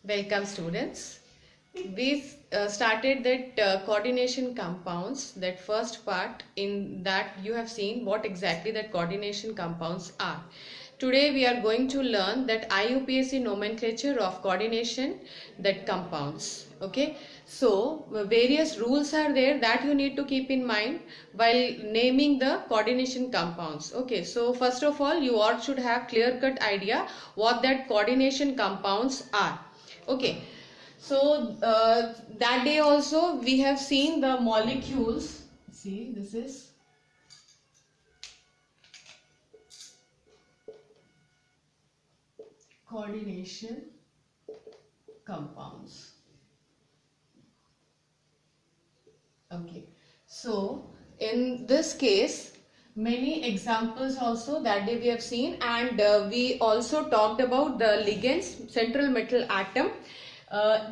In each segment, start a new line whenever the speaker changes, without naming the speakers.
Welcome students. We started that coordination compounds, that first part. In that you have seen what exactly that coordination compounds are. Today we are going to learn that IUPAC nomenclature of coordination that compounds. Okay, so various rules are there that you need to keep in mind while naming the coordination compounds. Okay, so first of all you all should have clear cut idea what that coordination compounds are. Okay, so that day also we have seen the molecules. See, this is coordination compounds. Okay, so in this case many examples also that day we have seen, and we also talked about the ligands, central metal atom.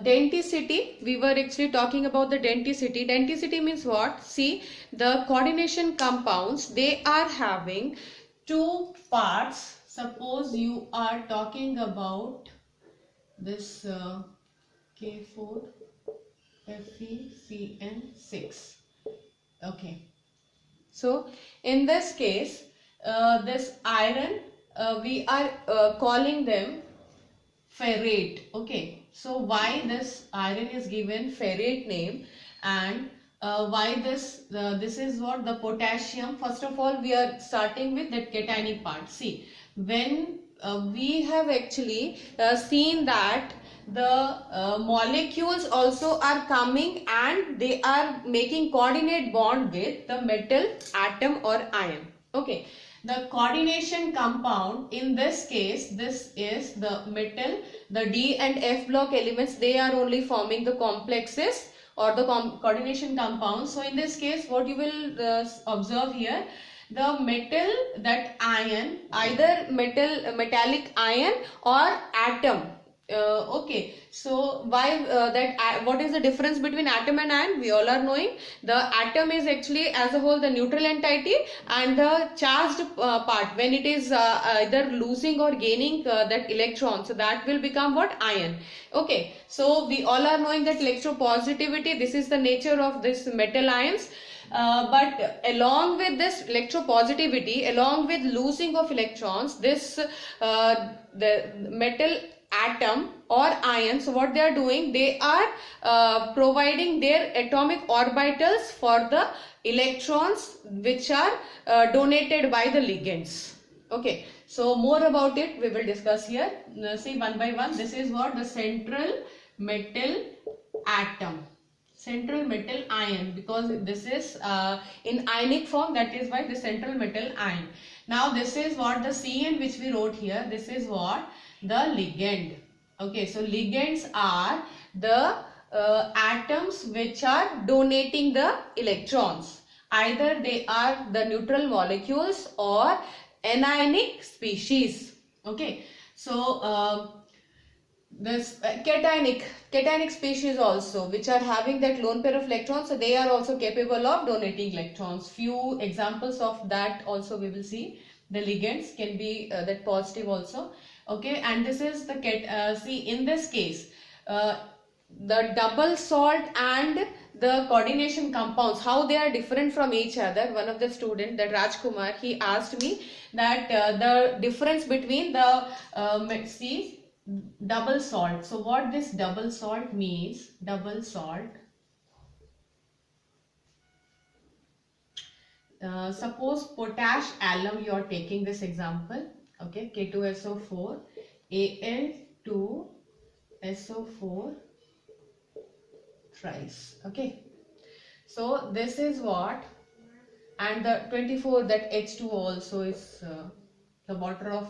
Denticity, we were actually talking about the denticity. Denticity means what? See, the coordination compounds, they are having two parts. Suppose you are talking about this K4 FeCN6. Okay, so in this case this iron, we are calling them ferrate. Okay, so why this iron is given ferrate name, and why this is what the potassium. First of all we are starting with that cationic part. See, when we have actually seen that the molecules also are coming and they are making coordinate bond with the metal atom or ion. Okay, the coordination compound in this case, this is the metal, the D and F block elements, they are only forming the complexes or the coordination compounds. So in this case what you will observe here, the metal, that ion, either metallic ion or atom. Okay, so why what is the difference between atom and ion? We all are knowing the atom is actually as a whole the neutral entity, and the charged part, when it is either losing or gaining that electron, so that will become what? Ion. Okay, so we all are knowing that electropositivity, this is the nature of this metal ions. But along with this electropositivity, along with losing of electrons, this the metal atom or ion, so what they are doing, they are providing their atomic orbitals for the electrons which are donated by the ligands. Okay, so more about it we will discuss here. See, one by one, this is what the central metal atom, central metal ion, because this is in ionic form, that is why the central metal ion. Now this is what the CN which we wrote here, this is what the ligand. Okay, so ligands are the atoms which are donating the electrons, either they are the neutral molecules or anionic species. Okay, so this cationic species also, which are having that lone pair of electrons, so they are also capable of donating electrons. Few examples of that also we will see. The ligands can be that positive also. Okay, and this is the see, in this case the double salt and the coordination compounds, how they are different from each other. One of the student, that Rajkumar, he asked me that the difference between the see, double salt. So what this double salt means, double salt, suppose potash alum, you are taking this example. Okay, K2SO4, Al2SO4 thrice. Okay, so this is what, and the 24, that H2 also is the water of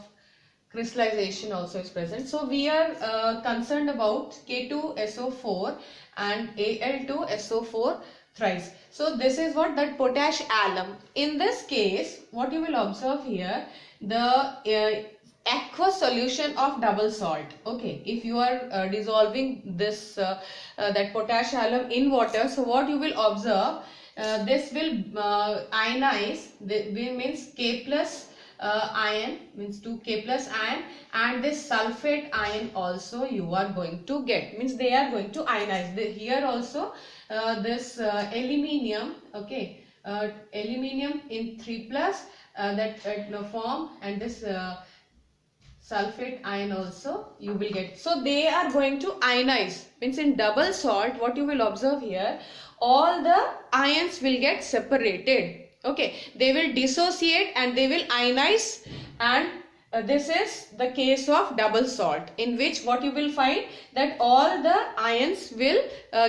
crystallization also is present. So we are concerned about K2SO4 and Al2SO4 thrice. So this is what, that potash alum. In this case what you will observe here, the aqueous solution of double salt. Okay, if you are dissolving this that potash alum in water, so what you will observe, this will ionize, means K plus ion, means 2K plus ion, and this sulfate ion also you are going to get, means they are going to ionize. Here also this aluminium, okay, aluminium in 3 plus that form, and this sulfate ion also you will get. So they are going to ionize, means in double salt what you will observe here, all the ions will get separated. Okay, they will dissociate and they will ionize, and this is the case of double salt, in which what you will find that all the ions will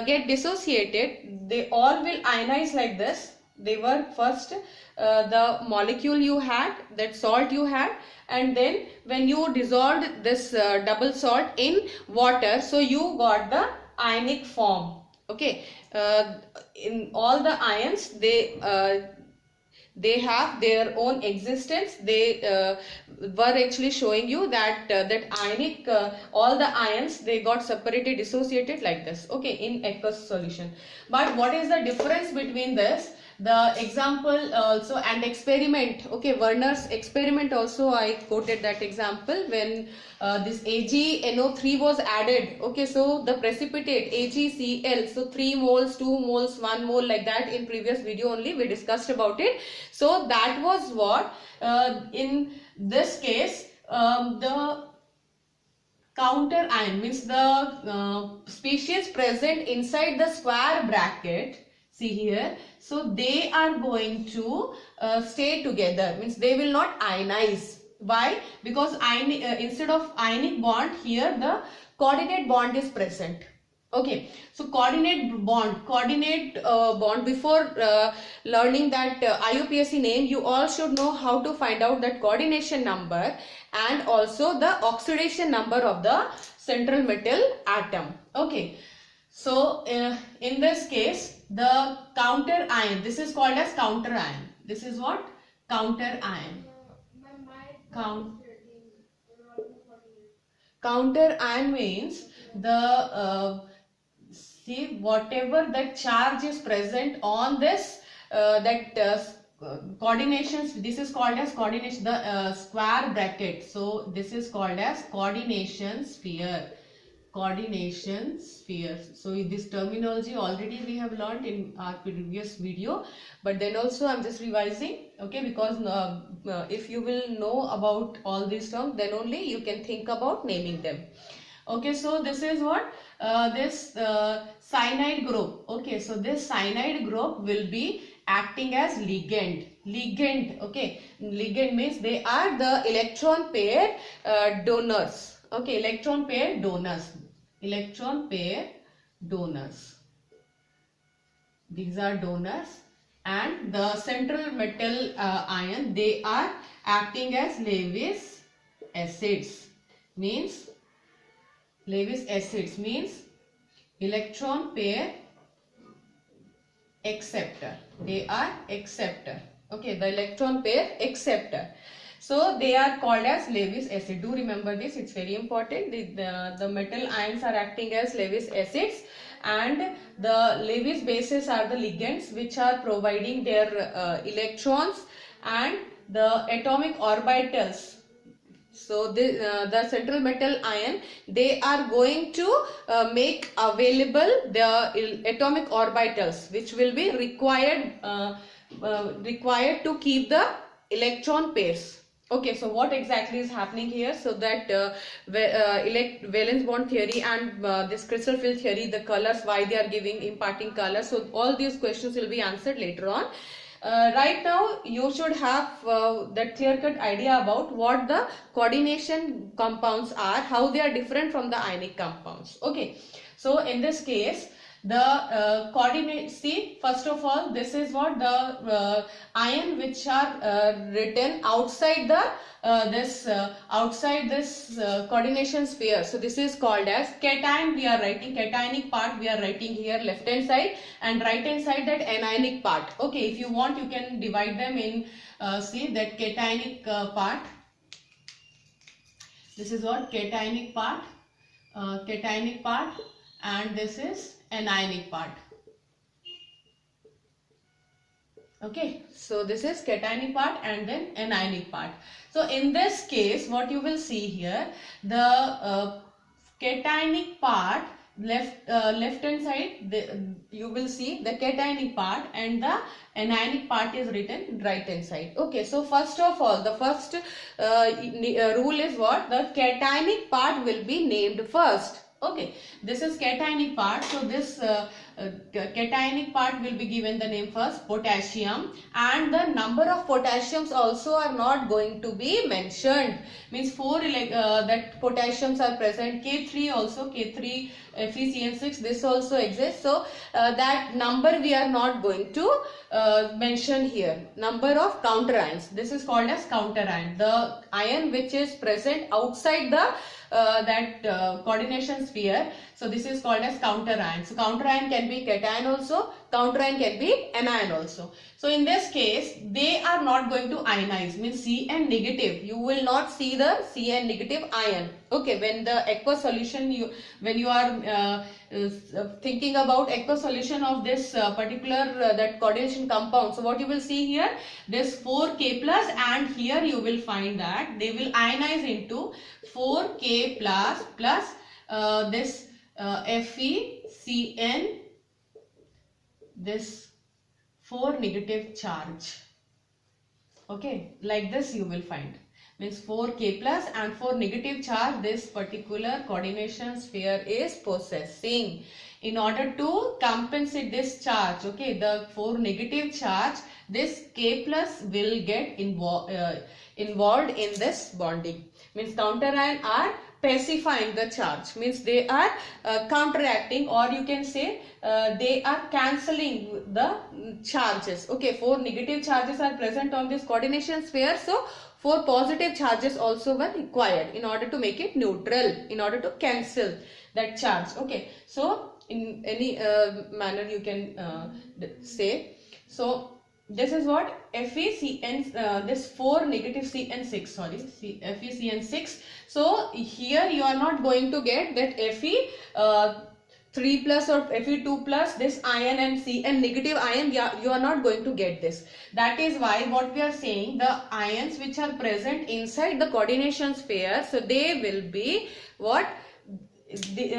get dissociated. They all will ionize like this. They were first the molecule you had, that salt you had, and then when you dissolved this double salt in water, so you got the ionic form. Okay, in all the ions, they have their own existence. They were actually showing you that that ionic, all the ions, they got separated, dissociated like this, okay, in aqueous solution. But what is the difference between this, the example also, and experiment? Okay, Werner's experiment also, I quoted that example when this AgNO3 was added. Okay, so the precipitate AgCl, so 3 moles, 2 moles, 1 mole, like that. In previous video only we discussed about it. So that was what in this case the counter ion, means the species present inside the square bracket. See here, so they are going to stay together, means they will not ionize. Why? Because instead of ionic bond, here the coordinate bond is present. Okay, so coordinate bond, before learning that IUPAC name, you all should know how to find out that coordination number and also the oxidation number of the central metal atom. Okay, so in this case, the counter ion, this is called as counter ion. This is what? Counter ion. Counter ion means the see, whatever that charge is present on this coordinations, this is called as coordination, the square bracket. So this is called as coordination sphere. Coordination sphere. So this terminology already we have learned in our previous video, but then also I'm just revising, okay, because if you will know about all these terms, then only you can think about naming them. Okay, so this is what this cyanide group. Okay, so this cyanide group will be acting as ligand. Okay, ligand means they are the electron pair donors. Okay, electron pair donors. These are donors, and the central metal ion, they are acting as Lewis acids. Means electron pair acceptor. They are acceptor. Okay, the electron pair acceptor. So they are called as Lewis acid. Do remember this, it's very important. The metal ions are acting as Lewis acids, and the Lewis bases are the ligands which are providing their electrons and the atomic orbitals. So the central metal ion, they are going to make available the atomic orbitals which will be required to keep the electron pairs. Okay, so what exactly is happening here? So that valence bond theory and this crystal field theory, the colors, why they are imparting colors. So all these questions will be answered later on. Right now you should have that clear-cut idea about what the coordination compounds are, how they are different from the ionic compounds. Okay, so in this case, the coordinate, see, first of all, this is what the ion which are written outside the outside this coordination sphere. So this is called as cation. We are writing cationic part, we are writing here left hand side, and right hand side that anionic part. Okay, if you want, you can divide them in see that cationic part. This is what cationic part, and this is anionic part. Okay, so this is cationic part and then anionic part. So in this case, what you will see here, the cationic part, left hand side, you will see the cationic part, and the anionic part is written right hand side. Okay, so first of all, the first rule is what? The cationic part will be named first. Okay, this is cationic part, so this cationic part will be given the name first, potassium, and the number of potassiums also are not going to be mentioned. Means 4 that potassiums are present, K3 also, K3 FeCN6, this also exists. So that number we are not going to mention here. Number of counter ions, this is called as counter ion. The ion which is present outside the coordination sphere, so this is called as counter ion. So counter ion can be cation also, counter ion can be anion also. So in this case, they are not going to ionize, means Cn negative. You will not see the Cn negative ion. Okay, when the aqueous solution, when you are thinking about aqueous solution of this particular that coordination compound, so what you will see here, this 4K plus, and here you will find that they will ionize into 4K plus this FeCN, this 4 negative charge. Okay, like this you will find, means 4K plus and 4 negative charge this particular coordination sphere is possessing. In order to compensate this charge, okay, the 4 negative charge, this K plus will get involved in this bonding. Means counter ion are pacifying the charge, means they are counteracting, or you can say they are cancelling the charges. Okay, 4 negative charges are present on this coordination sphere, so 4 positive charges also were required in order to make it neutral, in order to cancel that charge. Okay, so in any manner you can say. So this is what FeCN, this 4 negative Cn6, sorry, FeCN6. So here you are not going to get that Fe3 plus or Fe2 plus, this ion and Cn negative ion, you are not going to get this. That is why what we are saying, the ions which are present inside the coordination sphere, so they will be what? They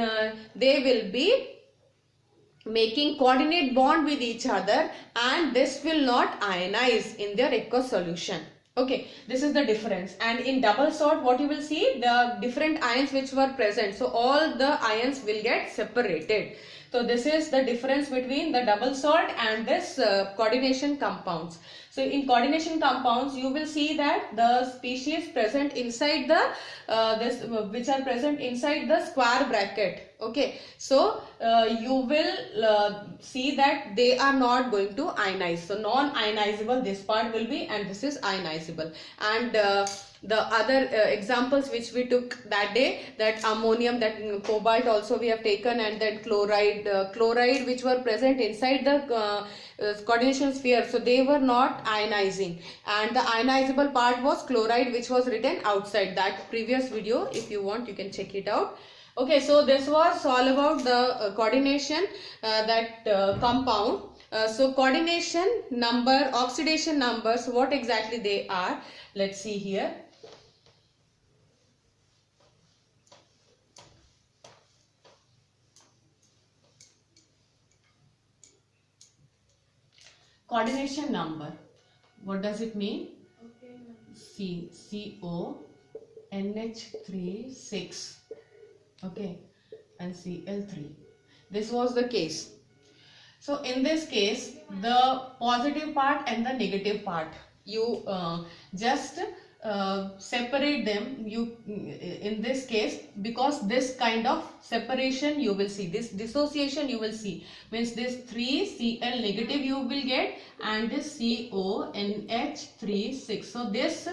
will be making coordinate bond with each other, and this will not ionize in their aqueous solution. Okay, this is the difference. And in double salt, what you will see, the different ions which were present, so all the ions will get separated. So this is the difference between the double salt and this coordination compounds. So in coordination compounds, you will see that the species present inside the which are present inside the square bracket. Okay, so you will see that they are not going to ionize. So non-ionizable this part will be, and this is ionizable. And the other examples which we took that day, that ammonium, that cobalt also we have taken, and then chloride which were present inside the coordination sphere, so they were not ionizing, and the ionizable part was chloride which was written outside. That previous video, if you want, you can check it out. Okay, so this was all about the coordination compound. So coordination number, oxidation numbers, what exactly they are, let's see here. Coordination number, what does it mean? Okay. CO NH3 6, okay, and Cl3. This was the case. So in this case, the positive part and the negative part, you just separate them. You in this case, because this kind of separation you will see, this dissociation you will see, means this 3Cl negative you will get, and this CONH3 6. So this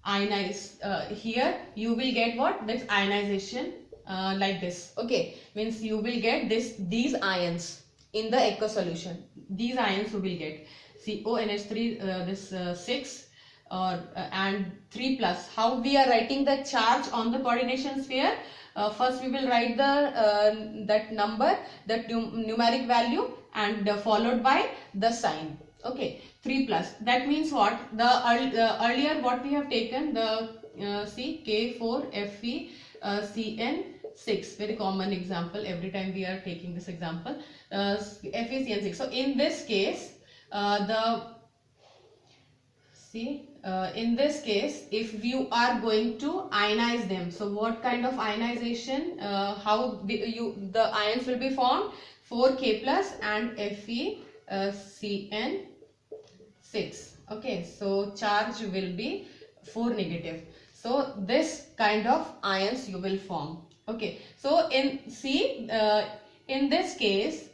ionize here you will get what? This ionization like this. Okay, means you will get these ions in the aqueous solution. These ions you will get CONH3 6 or and 3 plus. How we are writing the charge on the coordination sphere? First we will write the that number, that numeric value, and followed by the sign. Okay, 3 plus. That means what? The earlier what we have taken, the see K4 Fe Cn 6, very common example, every time we are taking this example, FeCN 6. So in this case, in this case, if you are going to ionize them, so what kind of ionization, the ions will be formed? 4K plus and FeCN 6. Okay, so charge will be 4 negative. So this kind of ions you will form. Okay, so in this case,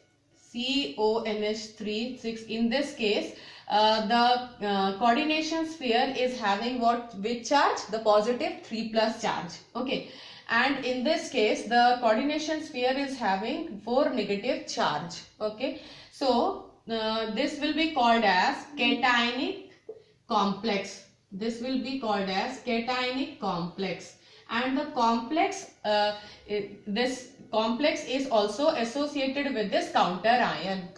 CONH3 6, in this case, the coordination sphere is having which charge? The positive 3 plus charge. Okay, and in this case the coordination sphere is having 4 negative charge. Okay, so this will be called as cationic complex. This will be called as cationic complex, and the complex, this complex is also associated with this counter ion.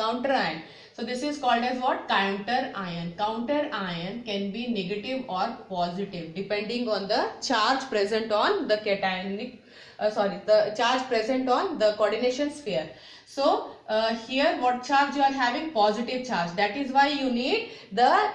So this is called as what? Counter ion. Counter ion can be negative or positive depending on the charge present on the cationic, the charge present on the coordination sphere. So here what charge you are having? Positive charge. That is why you need the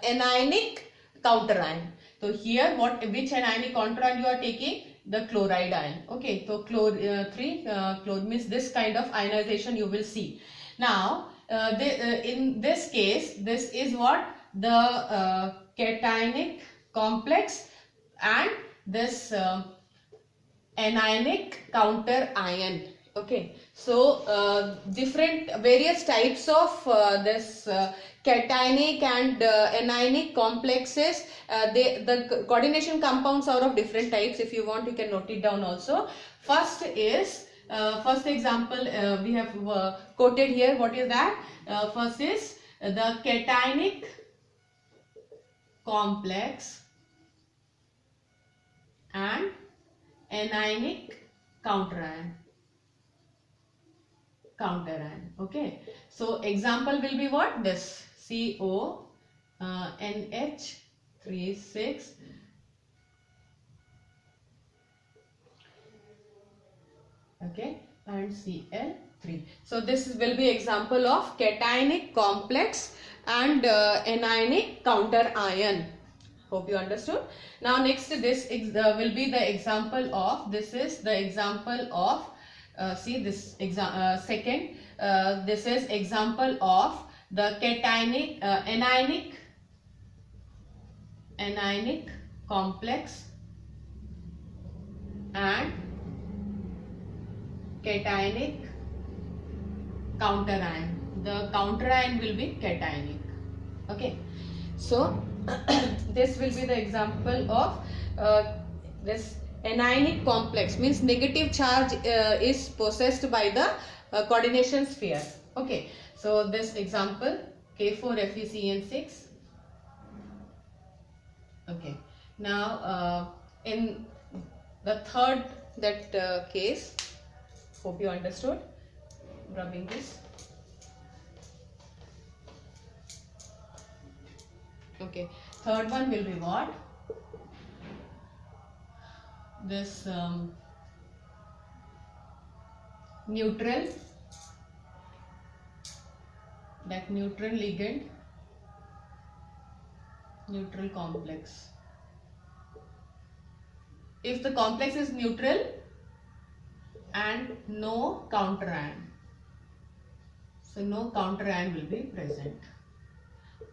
anionic counter ion. So here which anionic counter ion you are taking? The chloride ion. Okay, so chloride means this kind of ionization you will see. Now in this case, this is what? The cationic complex and this anionic counter ion. Okay, so various types of this cationic and anionic complexes, the coordination compounds are of different types. If you want, you can note it down also. First is first example we have quoted here. What is that? First is the cationic complex and anionic counter ion. Okay, so example will be what? This CONH36 okay, and Cl3. So this will be example of cationic complex and anionic counter ion. Hope you understood. Now next, this will be the example of, this is the example of see this second, this is example of the cationic anionic complex and cationic counter ion. The counter ion will be cationic. Okay, so this will be the example of this anionic complex, means negative charge is possessed by the coordination sphere. Okay, so this example K4 FeCN 6. Okay, now in the third case, hope you understood. Rubbing this. Okay, third one will be what? This neutral, that neutral ligand, neutral complex. If the complex is neutral and no counter ion, so no counter ion will be present.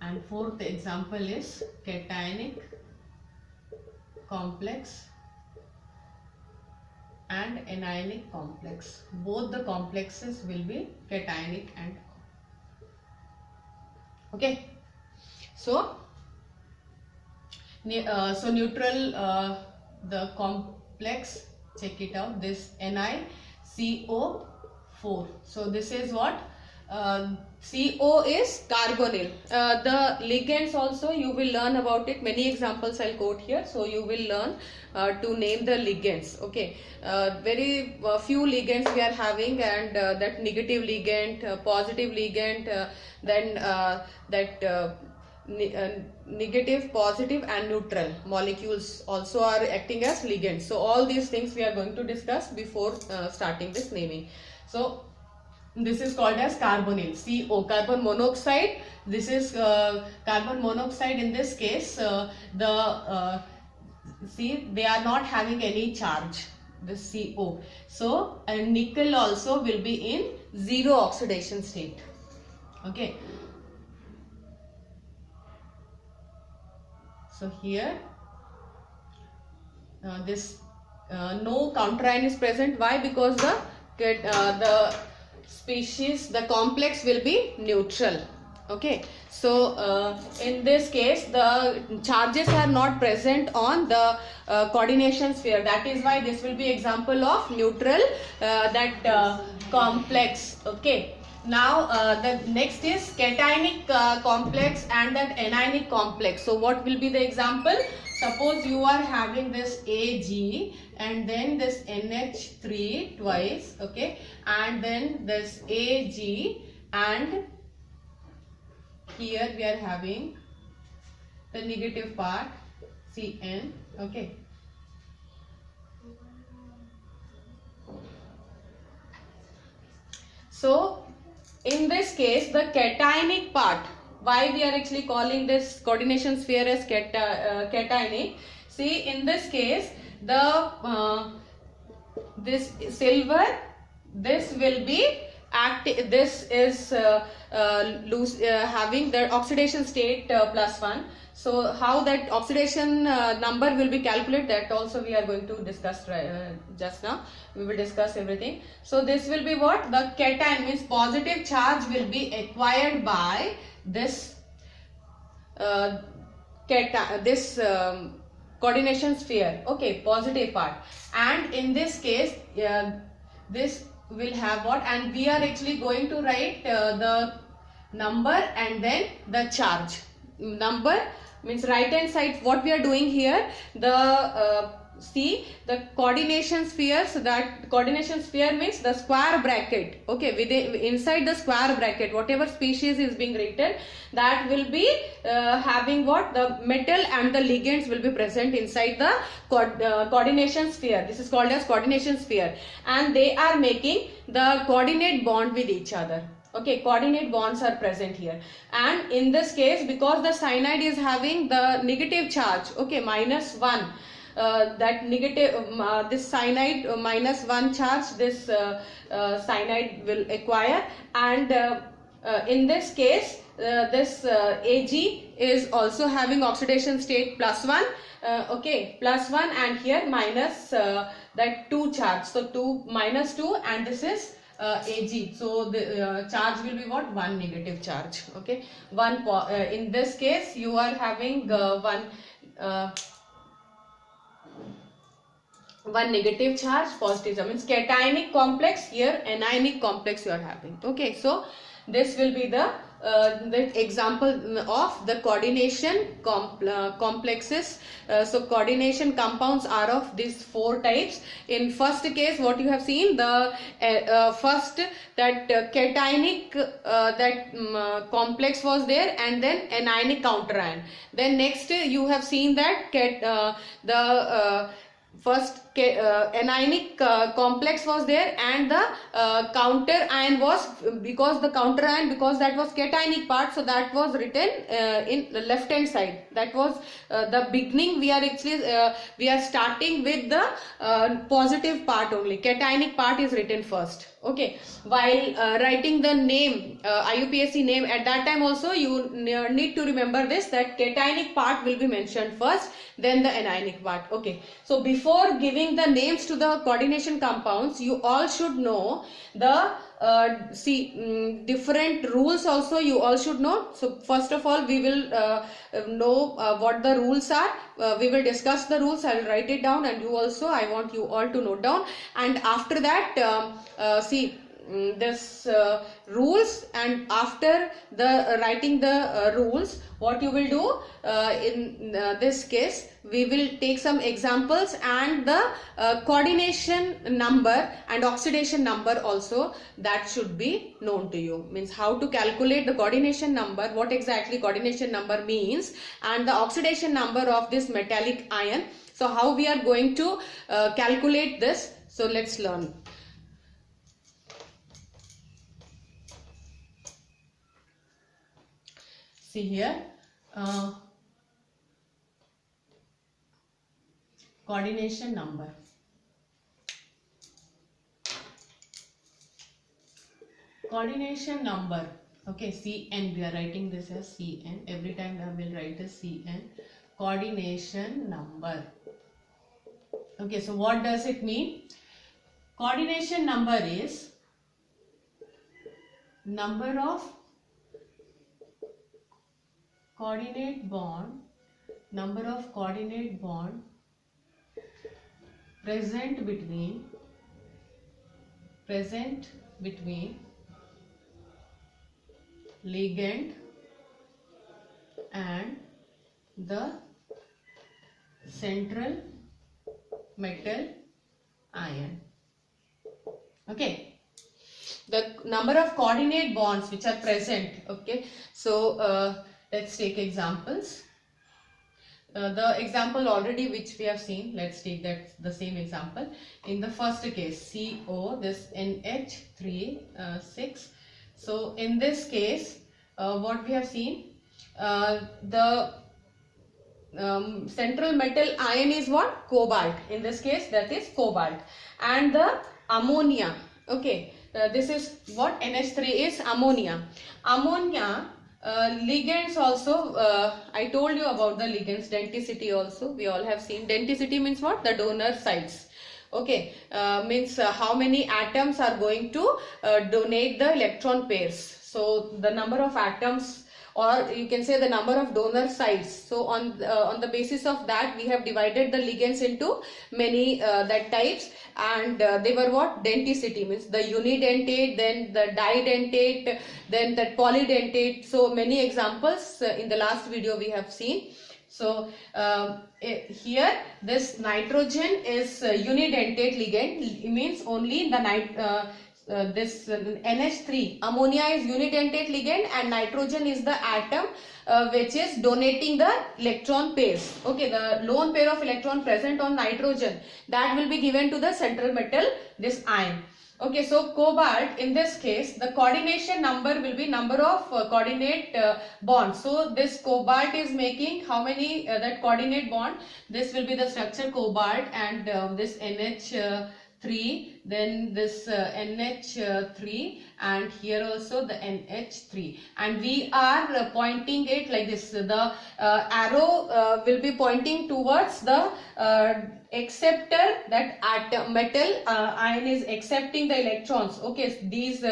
And fourth example is cationic complex and anionic complex. Both the complexes will be cationic and okay. So neutral, the complex, check it out, this NiCO4. So this is what? CO is carbonyl. The ligands also you will learn about it. Many examples I'll quote here. So you will learn to name the ligands. Okay, very few ligands we are having, and that negative ligand, positive ligand, then negative, positive and neutral molecules also are acting as ligands. So all these things we are going to discuss before starting this naming. So this is called as carbonyl, CO, carbon monoxide. This is carbon monoxide. In this case, see, they are not having any charge, the CO. So, and nickel also will be in zero oxidation state. Okay. So here, this no counterion is present. Why? Because the species, the complex will be neutral. Okay, so in this case the charges are not present on the coordination sphere. That is why this will be example of neutral complex. Okay, now the next is cationic complex and that anionic complex. So what will be the example? Suppose you are having this Ag and then this NH3 twice, okay, and then this Ag, and here we are having the negative part Cn, okay. So in this case the cationic part, why we are actually calling this coordination sphere as cationic? See, in this case the this silver, this will be active, this is having the oxidation state +1. So how that oxidation number will be calculated, that also we are going to discuss just now. We will discuss everything. So this will be what? The cation means positive charge will be acquired by this coordination sphere, okay, positive part. And in this case this will have what, and we are actually going to write the number and then the charge. Number means right hand side, what we are doing here, the see the coordination sphere. So that coordination sphere means the square bracket, okay, within inside the square bracket whatever species is being written, that will be having what, the metal and the ligands will be present inside the coordination sphere. This is called as coordination sphere, and they are making the coordinate bond with each other. Okay, coordinate bonds are present here, and in this case because the cyanide is having the negative charge, okay, -1, that negative this cyanide -1 charge, this cyanide will acquire, and in this case this Ag is also having oxidation state +1, okay, +1, and here minus that 2 charge, so 2 -2, and this is Ag. So the charge will be what, 1 negative charge, okay, in this case you are having one negative charge, positive charge, means cationic complex, here anionic complex you are having. Okay, so this will be the example of the coordination complexes. So coordination compounds are of these 4 types. In first case what you have seen, the first that cationic complex was there, and then anionic counterion. Then next you have seen that first anionic complex was there, and the counter ion was, because the counter ion, because that was cationic part, so that was written in the left hand side. That was the beginning. We are actually we are starting with the positive part only. Cationic part is written first. Okay, while writing the name, IUPAC name, at that time also you need to remember this, that cationic part will be mentioned first, then the anionic part. Okay, so before giving the names to the coordination compounds, you all should know the different rules also you all should know. So first of all we will know what the rules are. We will discuss the rules. I will write it down, and you also, I want you all to note down. And after that this rules, and after the writing the rules, what you will do in this case, we will take some examples, and the coordination number and oxidation number also, that should be known to you. Means how to calculate the coordination number, what exactly coordination number means, and the oxidation number of this metallic ion. So how we are going to calculate this, so let's learn. See here, coordination number. Coordination number, okay, Cn, we are writing this as Cn. Every time I will write this Cn, coordination number. Okay, so what does it mean? Coordination number is number of coordinate bond, number of coordinate bond present between ligand and the central metal ion. Okay, the number of coordinate bonds which are present. Okay, so let's take examples. The example already which we have seen, let's take that the same example. In the first case, CO, this NH3 6. So in this case, what we have seen, the central metal ion is what? Cobalt. In this case, that is cobalt. And the ammonia, okay, this is what? NH3 is ammonia. Ammonia ligands also, I told you about the ligands, denticity also, we all have seen. Denticity means what? The donor sites. Okay, means how many atoms are going to donate the electron pairs. So the number of atoms, or you can say the number of donor sites. So on the basis of that, we have divided the ligands into many that types, and they were what? Denticity means the unidentate, then the didentate, then the polydentate. So many examples in the last video we have seen. So here this nitrogen is unidentate ligand, means only the this NH3, ammonia is unidentate ligand, and nitrogen is the atom which is donating the electron pairs. Okay, the lone pair of electron present on nitrogen, that will be given to the central metal, this ion. Okay, so cobalt, in this case, the coordination number will be number of coordinate bonds. So this cobalt is making how many that coordinate bond? This will be the structure cobalt, and this NH3, then this NH3, and here also the NH3, and we are pointing it like this. The arrow will be pointing towards the acceptor, that atom metal ion is accepting the electrons. Okay, these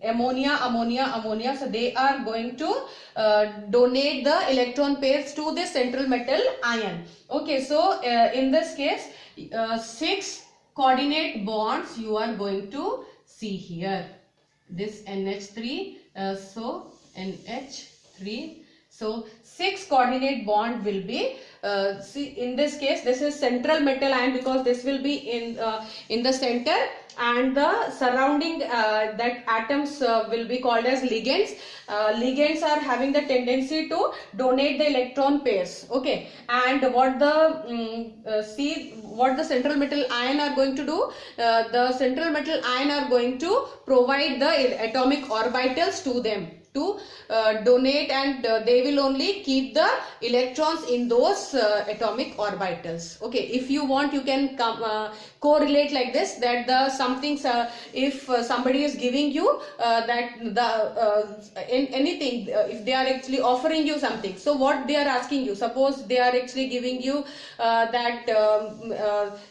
ammonia, so they are going to donate the electron pairs to the central metal ion. Okay, so in this case, 6 coordinate bonds you are going to see here. This NH3, so NH3, so 6 coordinate bond will be see, in this case, this is central metal ion, because this will be in the center, and the surrounding that atoms will be called as ligands. Ligands are having the tendency to donate the electron pairs. Okay, and what the see what the central metal ion are going to do? The central metal ion are going to provide the atomic orbitals to them to donate, and they will only keep the electrons in those atomic orbitals. Okay, if you want, you can correlate like this, that the something if somebody is giving you that the in anything, if they are actually offering you something, so what they are asking you, suppose they are actually giving you that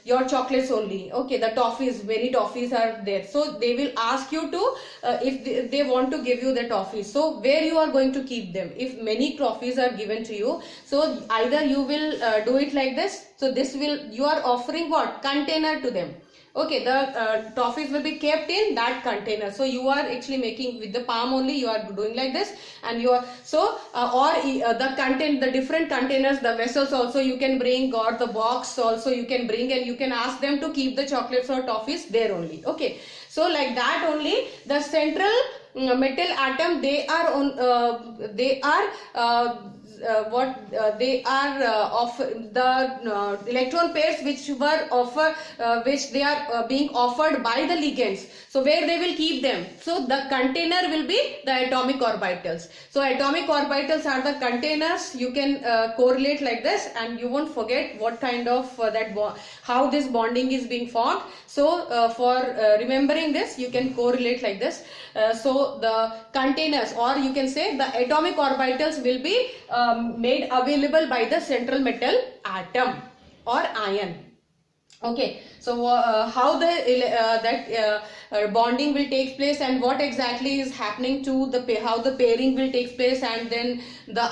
your chocolates only. Okay, the toffees, many toffees are there, so they will ask you to if they want to give you the toffees. trophies. So where you are going to keep them? If many trophies are given to you, so either you will do it like this. So this will, you are offering what? Container to them. Okay, the trophies will be kept in that container. So you are actually making with the palm only, you are doing like this, and you are so the different containers, the vessels also you can bring, or the box also you can bring, and you can ask them to keep the chocolates or toffees there only. Okay, so like that only the central metal atom, they are on they are of the electron pairs which were which they are being offered by the ligands. So where they will keep them? So the container will be the atomic orbitals. So atomic orbitals are the containers. You can correlate like this, and you won't forget what kind of how this bonding is being formed. So for remembering this, you can correlate like this. So the containers, or you can say the atomic orbitals, will be made available by the central metal atom or ion. Okay, so how the bonding will take place, and what exactly is happening to the how the pairing will take place, and then the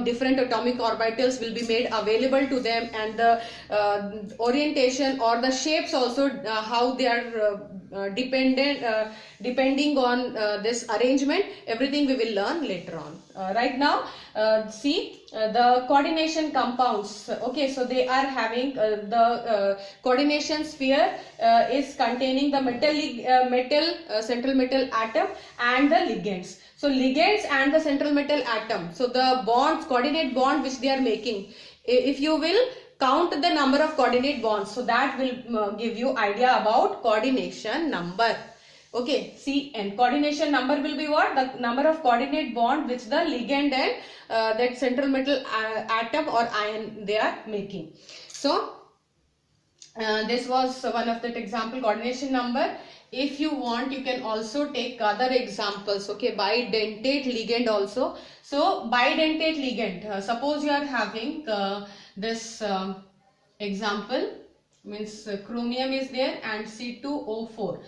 different atomic orbitals will be made available to them, and the orientation or the shapes also, how they are depending on this arrangement, everything we will learn later on. Right now, see the coordination compounds. Okay, so they are having the coordination sphere is containing the central metal atom and the ligands. So ligands and the central metal atom, so the bonds, coordinate bond which they are making, if you will count the number of coordinate bonds, so that will give you idea about coordination number. Okay, Cn, coordination number will be what? The number of coordinate bond which the ligand and that central metal atom or ion they are making. So this was one of that example, coordination number. If you want, you can also take other examples. Okay, bidentate ligand also. So bidentate ligand, suppose you are having this example, means chromium is there and C2O4.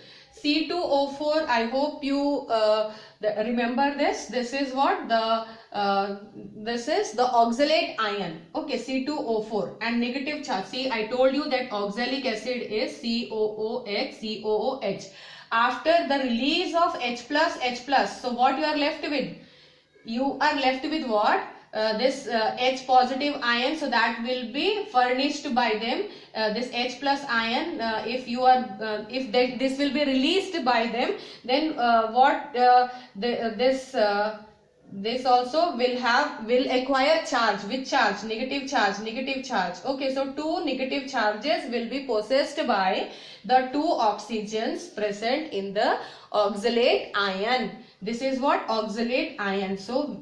C2O4, I hope you remember this. This is what this is the oxalate ion. Okay, C2O4 and negative charge. See, I told you that oxalic acid is COOH, COOH. After the release of H+, so what you are left with? You are left with what? This H positive ion, so that will be furnished by them. This H plus ion, if you are this will be released by them, then this also will acquire charge. Which charge? Negative charge. Okay, so two negative charges will be possessed by the two oxygens present in the oxalate ion. This is what? Oxalate ion. So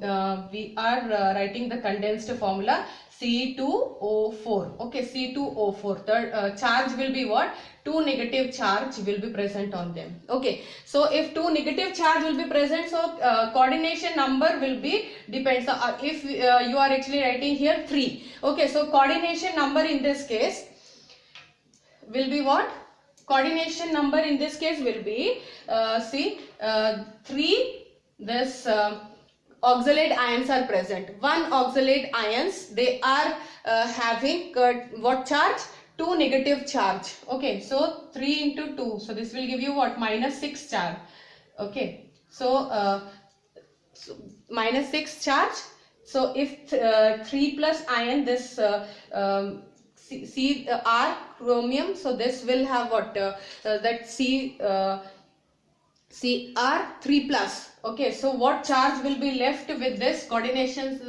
we are writing the condensed formula C2O4. Okay, C2O4. The charge will be what? Two negative charge will be present on them. Okay, so if two negative charge will be present, so coordination number will be depends. If you are actually writing here 3. Okay, so coordination number in this case will be what? Coordination number in this case will be 3. This oxalate ions are present. 1 oxalate ions, they are having what charge? 2 negative charge. Okay, so 3 into 2, so this will give you what? -6 charge. Okay, so, -6 charge. So if 3 plus ion, this R chromium, so this will have what? That Cr3 plus. Okay, so what charge will be left with this? Coordination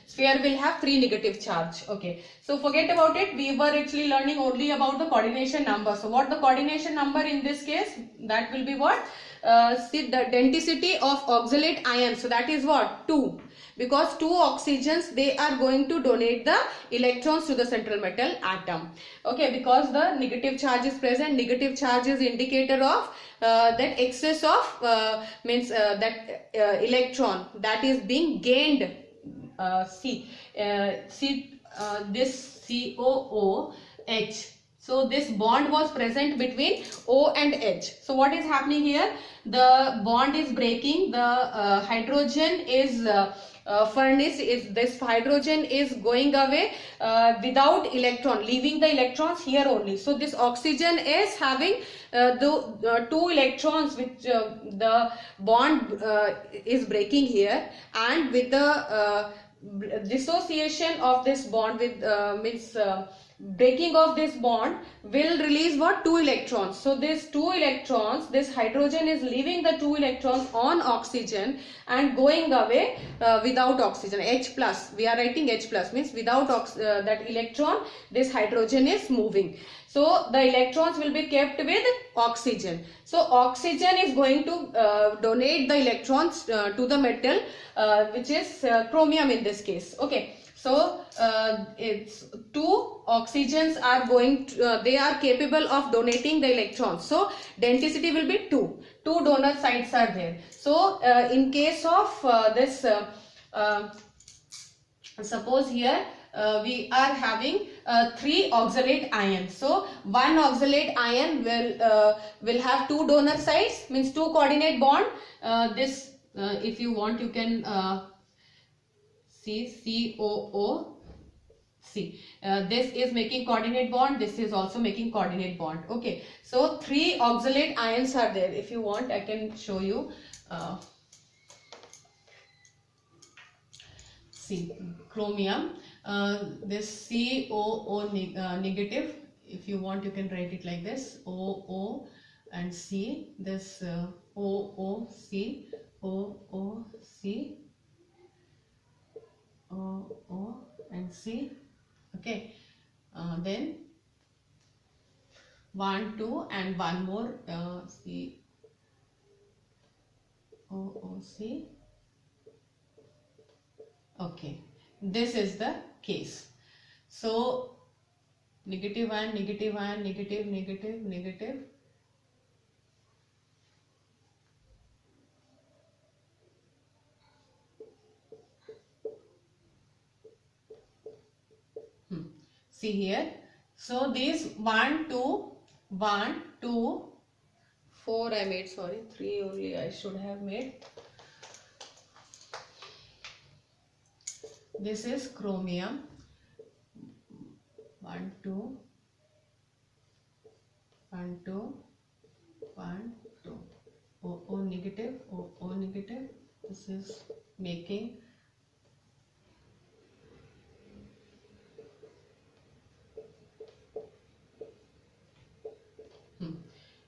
sphere will have 3 negative charge. Okay, so forget about it. We were actually learning only about the coordination number. So what the coordination number in this case? That will be what? See the density of oxalate ion. So that is what? 2. Because 2 oxygens, they are going to donate the electrons to the central metal atom. Okay, because the negative charge is present. Negative charge is indicator of that excess of means that electron that is being gained. This COOH. So this bond was present between O and H. So what is happening here? The bond is breaking. The hydrogen is furnace. This hydrogen is going away without electron, leaving the electrons here only. So this oxygen is having the two electrons, which the bond is breaking here, and with the dissociation of this bond with means breaking of this bond will release what? Two electrons. So this two electrons, this hydrogen is leaving the two electrons on oxygen and going away without oxygen. H plus, we are writing H plus, means without that electron, this hydrogen is moving. So the electrons will be kept with oxygen. So oxygen is going to donate the electrons to the metal, which is chromium in this case. Okay. So it's two oxygens are going to, they are capable of donating the electrons. So denticity will be 2. Two donor sites are there. So in case of this, suppose here we are having 3 oxalate ions. So one oxalate ion will have 2 donor sites, means 2 coordinate bond. This if you want, you can see COO. See, this is making coordinate bond, this is also making coordinate bond. Okay, so 3 oxalate ions are there. If you want, I can show you. See, chromium, this COO negative. If you want, you can write it like this: OO and C. This OOC, OOC, O and C. Okay, then 1, 2 and one more C, OOC. Okay, this is the case. So negative ion, negative ion, negative, negative, negative. See here. So these 1, 2, 1, 2, 4 I made, sorry, 3 only I should have made. This is chromium. 1, 2, 1, 2, 1, 2. O negative, O negative. This is making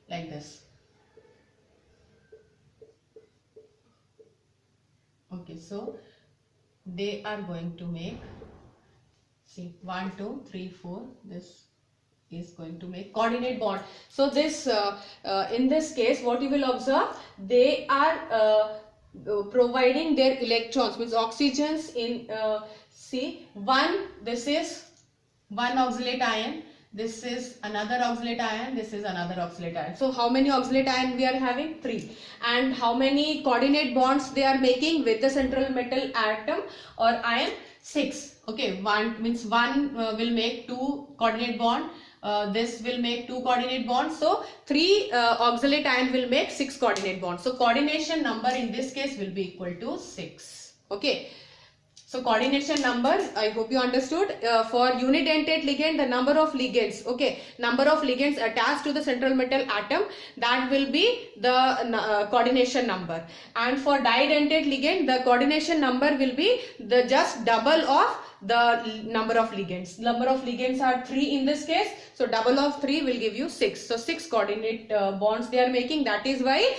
like this. Okay, so they are going to make, see, 1, 2, 3, 4. This is going to make coordinate bond. So this in this case, what you will observe, they are providing their electrons, means oxygens in see, one, this is one oxalate ion, this is another oxalate ion, this is another oxalate ion. So how many oxalate ion we are having? 3. And how many coordinate bonds they are making with the central metal atom or ion? 6. Okay, one means one will make 2 coordinate bond. This will make 2 coordinate bonds. So 3 oxalate ion will make 6 coordinate bonds. So coordination number in this case will be equal to 6. Okay. So coordination number, I hope you understood. For unidentate ligand, the number of ligands, okay, number of ligands attached to the central metal atom, that will be the coordination number. And for didentate ligand, the coordination number will be the just double of the number of ligands. Number of ligands are 3 in this case. So double of 3 will give you 6. So 6 coordinate bonds they are making. That is why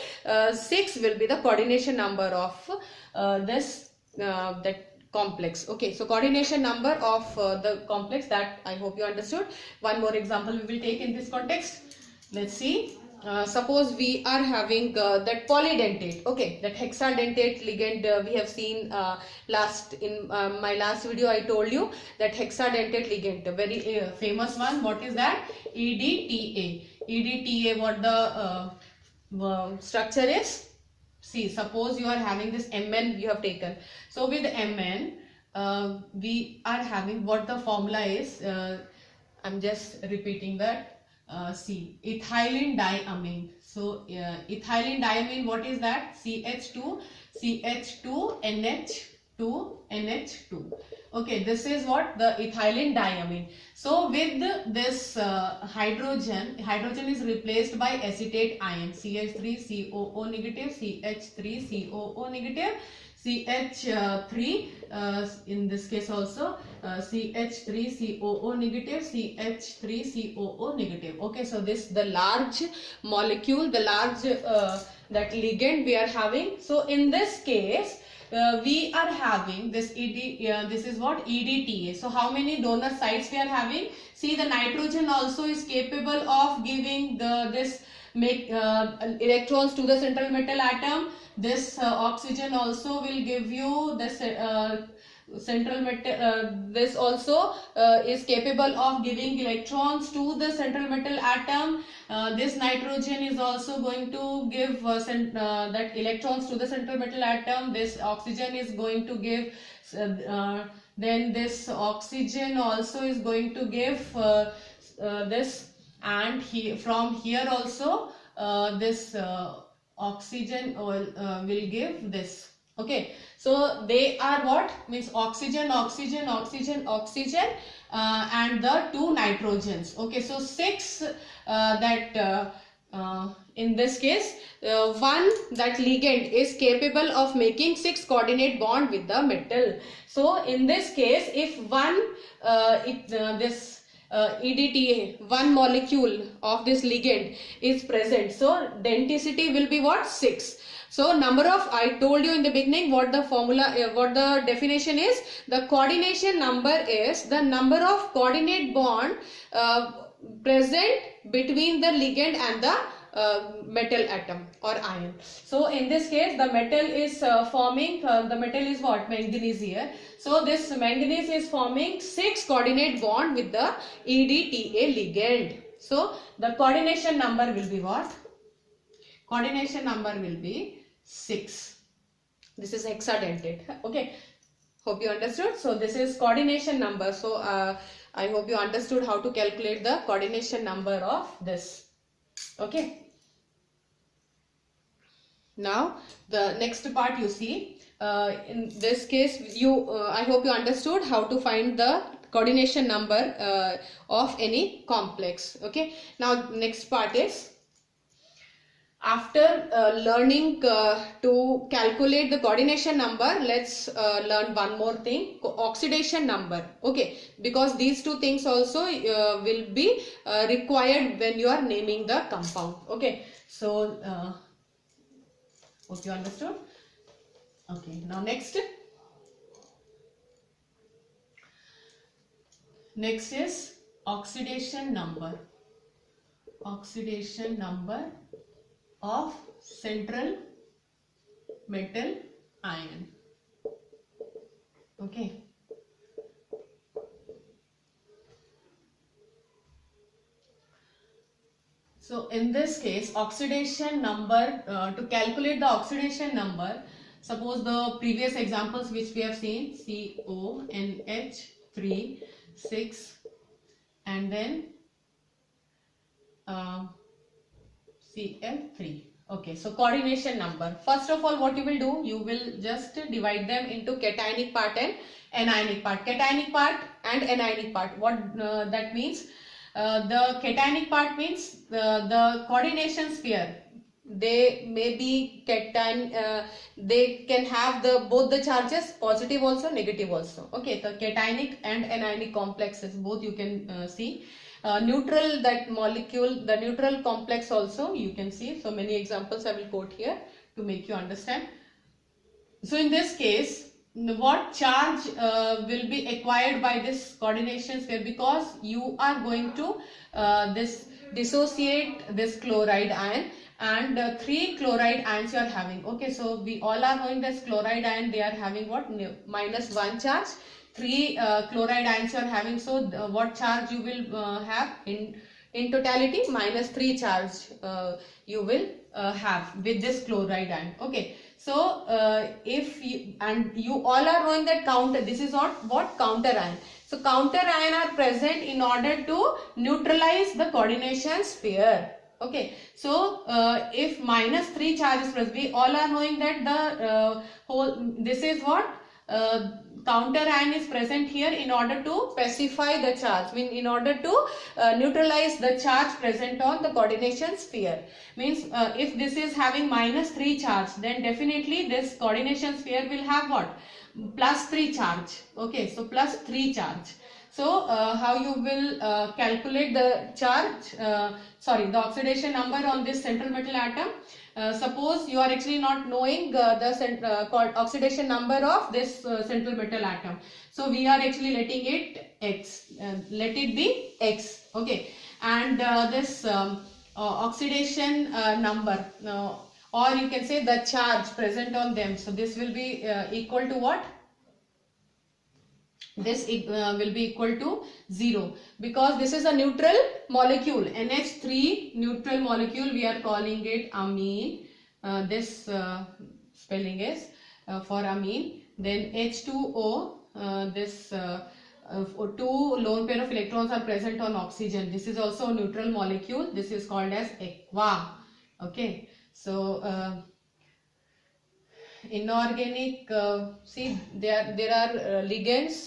6 will be the coordination number of this that complex. Okay, so coordination number of the complex, that I hope you understood. One more example we will take in this context. Let's see. Suppose we are having that polydentate. Okay, that hexadentate ligand we have seen in my last video. I told you that hexadentate ligand, a very famous one. What is that? EDTA. EDTA, what the structure is? See, suppose you are having this Mn you have taken. So with Mn, we are having, what the formula is, I'm just repeating that. See, ethylene diamine. So ethylene diamine, what is that? CH2, CH2, NH2, NH2. Okay, this is what the ethylene diamine. So with this hydrogen is replaced by acetate ion, CH3COO negative, CH3COO negative, CH3 in this case also CH3COO negative, CH3COO negative. Okay, so this the large molecule, the large that ligand we are having. So in this case we are having this this is what EDTA. So how many donor sites we are having? See, the nitrogen also is capable of giving this electrons to the central metal atom. This oxygen also will give you this central metal. This also is capable of giving electrons to the central metal atom. This nitrogen is also going to give that electrons to the central metal atom. This oxygen is going to give then this oxygen also is going to give this, and from here also this oxygen will give this. Okay, so they are what means oxygen, oxygen, oxygen, oxygen, and the two nitrogens. Okay, so 6 in this case one that ligand is capable of making 6 coordinate bond with the metal. So in this case, if one this EDTA, one molecule of this ligand is present, so denticity will be what? 6. So number of, I told you in the beginning what the formula, what the definition is. The coordination number is the number of coordinate bond present between the ligand and the metal atom or ion. So in this case the metal is forming, the metal is what? Manganese here. So this manganese is forming 6 coordinate bond with the EDTA ligand. So the coordination number will be what? Coordination number will be 6. This is hexadentate. Okay, hope you understood. So this is coordination number. So I hope you understood how to calculate the coordination number of this. Okay. Now the next part you see, in this case you I hope you understood how to find the coordination number of any complex. Okay, now next part is, after learning to calculate the coordination number, let's learn one more thing, oxidation number. Okay, because these two things also will be required when you are naming the compound. Okay, so hope you understood. Okay, now next is oxidation number. Oxidation number of central metal ion. Okay. So in this case, oxidation number, to calculate the oxidation number, suppose the previous examples which we have seen, CONH3 6 and then Cl3. Okay, so coordination number. First of all, what you will do, you will just divide them into cationic part and anionic part. Cationic part and anionic part. What that means? The cationic part means the coordination sphere. They may be cation. They can have both the charges, positive also, negative also. Okay, the cationic and anionic complexes both you can see. Neutral, that molecule, the neutral complex also you can see. So many examples I will quote here to make you understand. So in this case, what charge will be acquired by this coordination sphere, because you are going to this dissociate this chloride ion, and 3 chloride ions you are having. Okay, so we all are knowing this chloride ion, they are having what? -1 charge. 3 chloride ions you are having. So what charge you will have in totality? -3 charge you will have with this chloride ion. Okay, so if you, and you all are knowing that counter, this is what counter ion. So counter ion are present in order to neutralize the coordination sphere. Okay, so if -3 charge is present, we all are knowing that the this is what counter ion is present here in order to pacify the charge, mean in order to neutralize the charge present on the coordination sphere. Means if this is having -3 charge, then definitely this coordination sphere will have what? +3 charge. Okay, so +3 charge. So how you will calculate the charge, the oxidation number on this central metal atom. Suppose you are actually not knowing the oxidation number of this central metal atom. So we are actually letting it X, let it be X. Okay, and this oxidation number, or you can say the charge present on them. So this will be equal to what? This will be equal to 0, because this is a neutral molecule. NH3 neutral molecule, we are calling it amine. This spelling is for amine. Then H2O, this 2 lone pair of electrons are present on oxygen. This is also a neutral molecule. This is called as aqua. Okay, so inorganic, see there are ligands,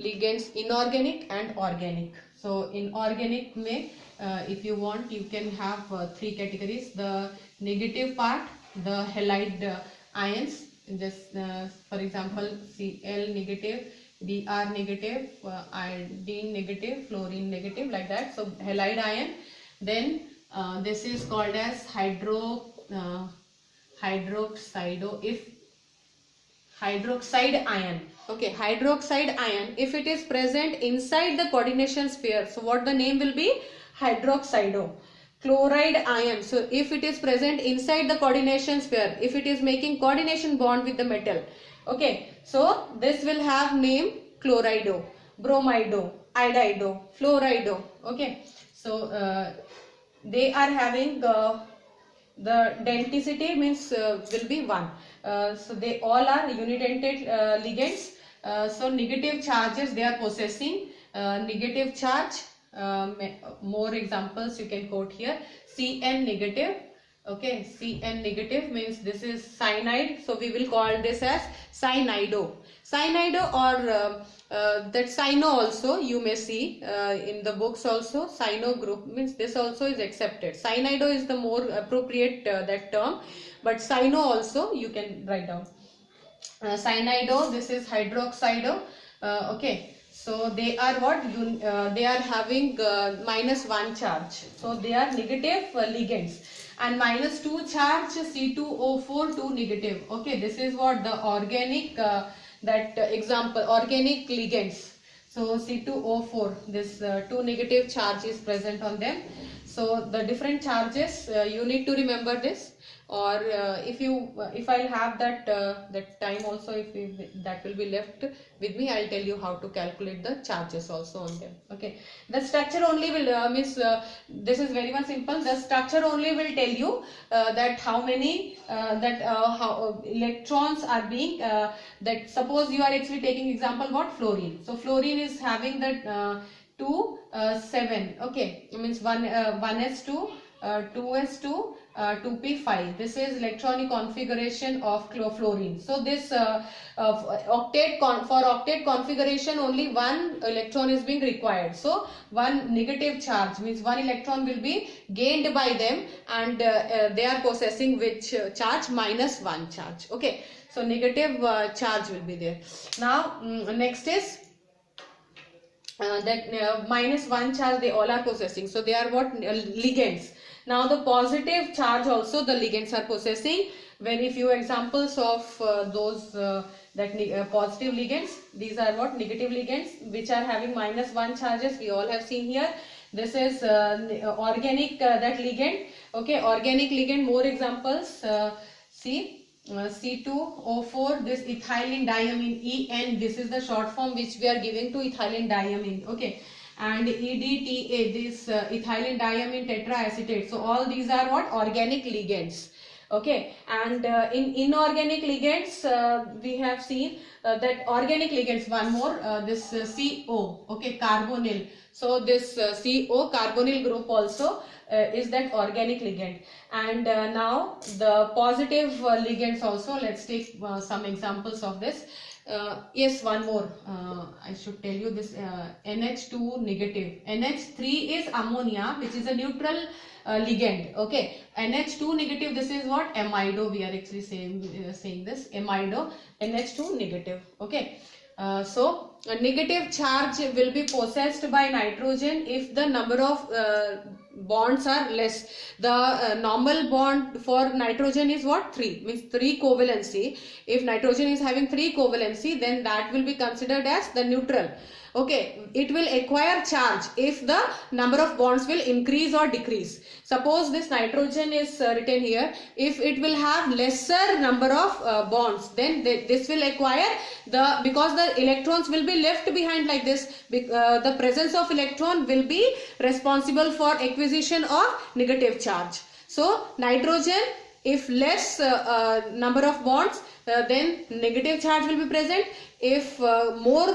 ligands inorganic and organic. So inorganic may, if you want, you can have 3 categories. The negative part, the halide ions, just for example Cl negative, Br negative, iodine negative, fluorine negative, like that. So halide ion. Then this is called as hydroxide ion. Okay, hydroxide ion, if it is present inside the coordination sphere, so what the name will be? Hydroxido. Chloride ion, so if it is present inside the coordination sphere, if it is making coordination bond with the metal, okay, so this will have name chlorido, bromido, iodido, fluorido. Okay, so they are having the denticity means will be 1. So they all are unidentate ligands. So negative charges they are possessing. Negative charge, more examples you can quote here. Cn negative. Okay, Cn negative means this is cyanide. So we will call this as cyanido. Cyanido, or that cyano also you may see in the books also. Cyano group means this also is accepted. Cyanido is the more appropriate that term, but cyano also you can write down. Cyanido, this is hydroxido. Okay, so they are what? They are having -1 charge. So they are negative ligands. And -2 charge C2O4, 2 negative. Okay, this is what the organic example, organic ligands. So C2O4, this 2 negative charge is present on them. So the different charges, you need to remember this, or if I'll have that time also, that will be left with me, I'll tell you how to calculate the charges also on them. Okay, the structure only will this is very much simple. The structure only will tell you that how many how electrons are being that suppose you are actually taking example what? Fluorine. So fluorine is having that 2 7. Okay, it means 1s2 2s2 2p5. This is electronic configuration of fluorine. So this for octet configuration only 1 electron is being required. So 1 negative charge means 1 electron will be gained by them, and they are possessing which charge? -1 charge. Okay, so negative charge will be there. Now next is that -1 charge they all are possessing. So they are what? Ligands. Now the positive charge also the ligands are possessing. Very few examples of those positive ligands. These are what? Negative ligands, which are having -1 charges. We all have seen here. This is organic that ligand. Okay, organic ligand. More examples. See. C2O4, this ethylene diamine, En, this is the short form which we are giving to ethylene diamine. Okay, and EDTA, this ethylene diamine tetraacetate. So all these are what? Organic ligands. Okay, and in inorganic ligands we have seen that organic ligands, one more, this CO, okay, carbonyl. So this CO carbonyl group also is that organic ligand. And now the positive ligands also, let's take some examples of this. Yes, one more, I should tell you this, NH2 negative. NH3 is ammonia, which is a neutral ligand. Okay, NH2 negative, this is what, amido, we are actually saying this, amido, NH2 negative. Okay, so a negative charge will be possessed by nitrogen if the number of bonds are less. The normal bond for nitrogen is what, 3, means 3 covalency. If nitrogen is having 3 covalency, then that will be considered as the neutral. Okay, it will acquire charge if the number of bonds will increase or decrease. Suppose this nitrogen is written here, if it will have lesser number of bonds, then this will acquire because the electrons will be left behind like this. The presence of electron will be responsible for acquisition of negative charge. So nitrogen, if less number of bonds, then negative charge will be present. If more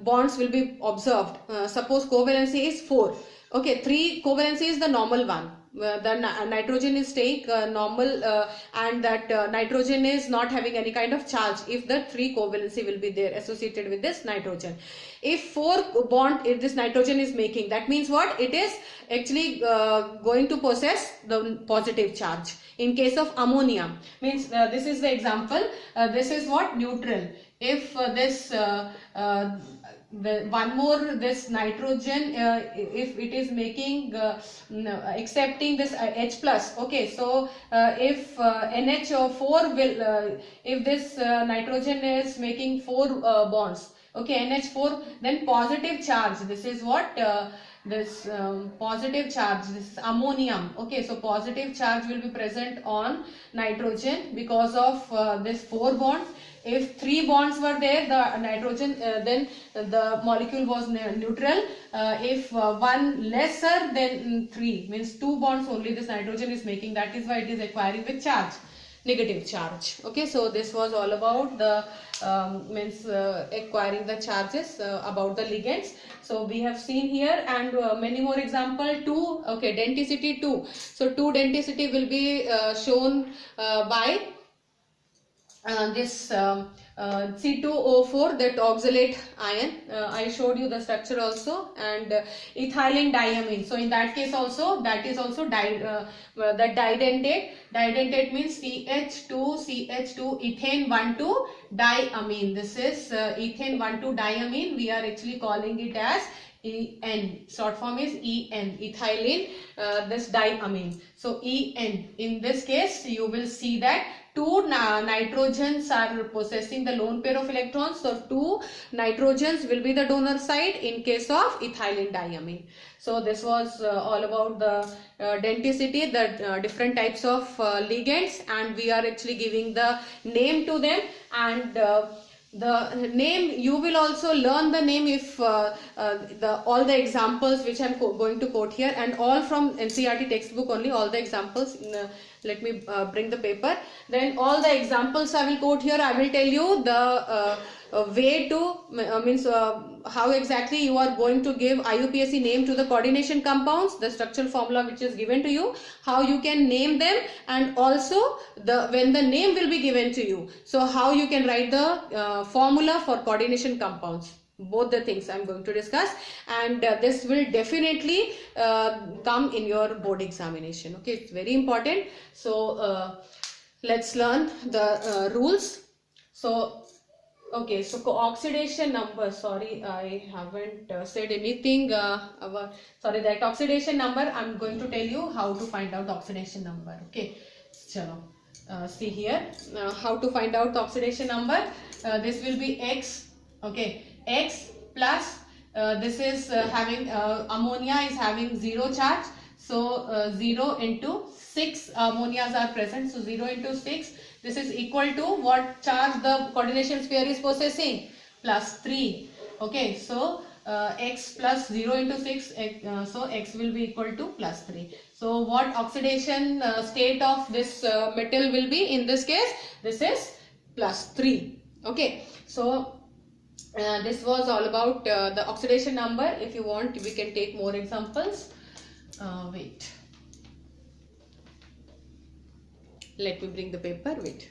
bonds will be observed, suppose covalency is 4, okay, 3 covalency is the normal one. The nitrogen is staying normal, and that nitrogen is not having any kind of charge if the 3 covalency will be there associated with this nitrogen. If 4 bond if this nitrogen is making, that means what, it is actually going to possess the positive charge. In case of ammonia, means this is the example, this is what, neutral. If this one more, this nitrogen, if it is making accepting this H plus, okay, so if NH4 will if this nitrogen is making 4 bonds, okay, NH4, then positive charge, this is what, this positive charge, this is ammonium. Okay, so positive charge will be present on nitrogen because of this 4 bonds. If 3 bonds were there, the nitrogen, then the molecule was neutral. If one lesser than 3, means 2 bonds only this nitrogen is making, that is why it is acquiring with charge, negative charge. Okay, so this was all about the acquiring the charges, about the ligands. So we have seen here, and many more example. 2, okay, denticity 2. So 2 denticity will be shown by this C2O4, that oxalate ion. I showed you the structure also, and ethylene diamine. So in that case also, that is also the didentate. Didentate means CH2 ethane 1,2 diamine. This is ethane 1,2 diamine. We are actually calling it as En. Short form is En, ethylene, this diamine. So En. In this case, you will see that 2 nitrogens are possessing the lone pair of electrons. So 2 nitrogens will be the donor side in case of ethylene diamine. So this was all about the denticity, the different types of ligands, and we are actually giving the name to them. And the name, you will also learn the name if all the examples which I am going to quote here, and all from NCERT textbook only, all the examples. Let me bring the paper. Then all the examples I will quote here. I will tell you the way to how exactly you are going to give IUPAC name to the coordination compounds, the structural formula which is given to you, how you can name them, and also when the name will be given to you, so how you can write the formula for coordination compounds. Both the things I am going to discuss, and this will definitely come in your board examination. Okay, it's very important. So let's learn the rules. So okay, so oxidation number, sorry, I haven't said anything. Sorry, that oxidation number, I'm going to tell you how to find out oxidation number. Okay, so see here, how to find out the oxidation number. This will be X. Okay, X plus this is having ammonia is having 0 charge. So 0 into 6 ammonias are present. So 0 into 6. This is equal to what charge the coordination sphere is possessing? Plus 3. Okay, so x plus 0 into 6, so x will be equal to plus 3. So what oxidation state of this metal will be in this case? This is plus 3. Okay, so this was all about the oxidation number. If you want, we can take more examples. Wait, let me bring the paper. Wait.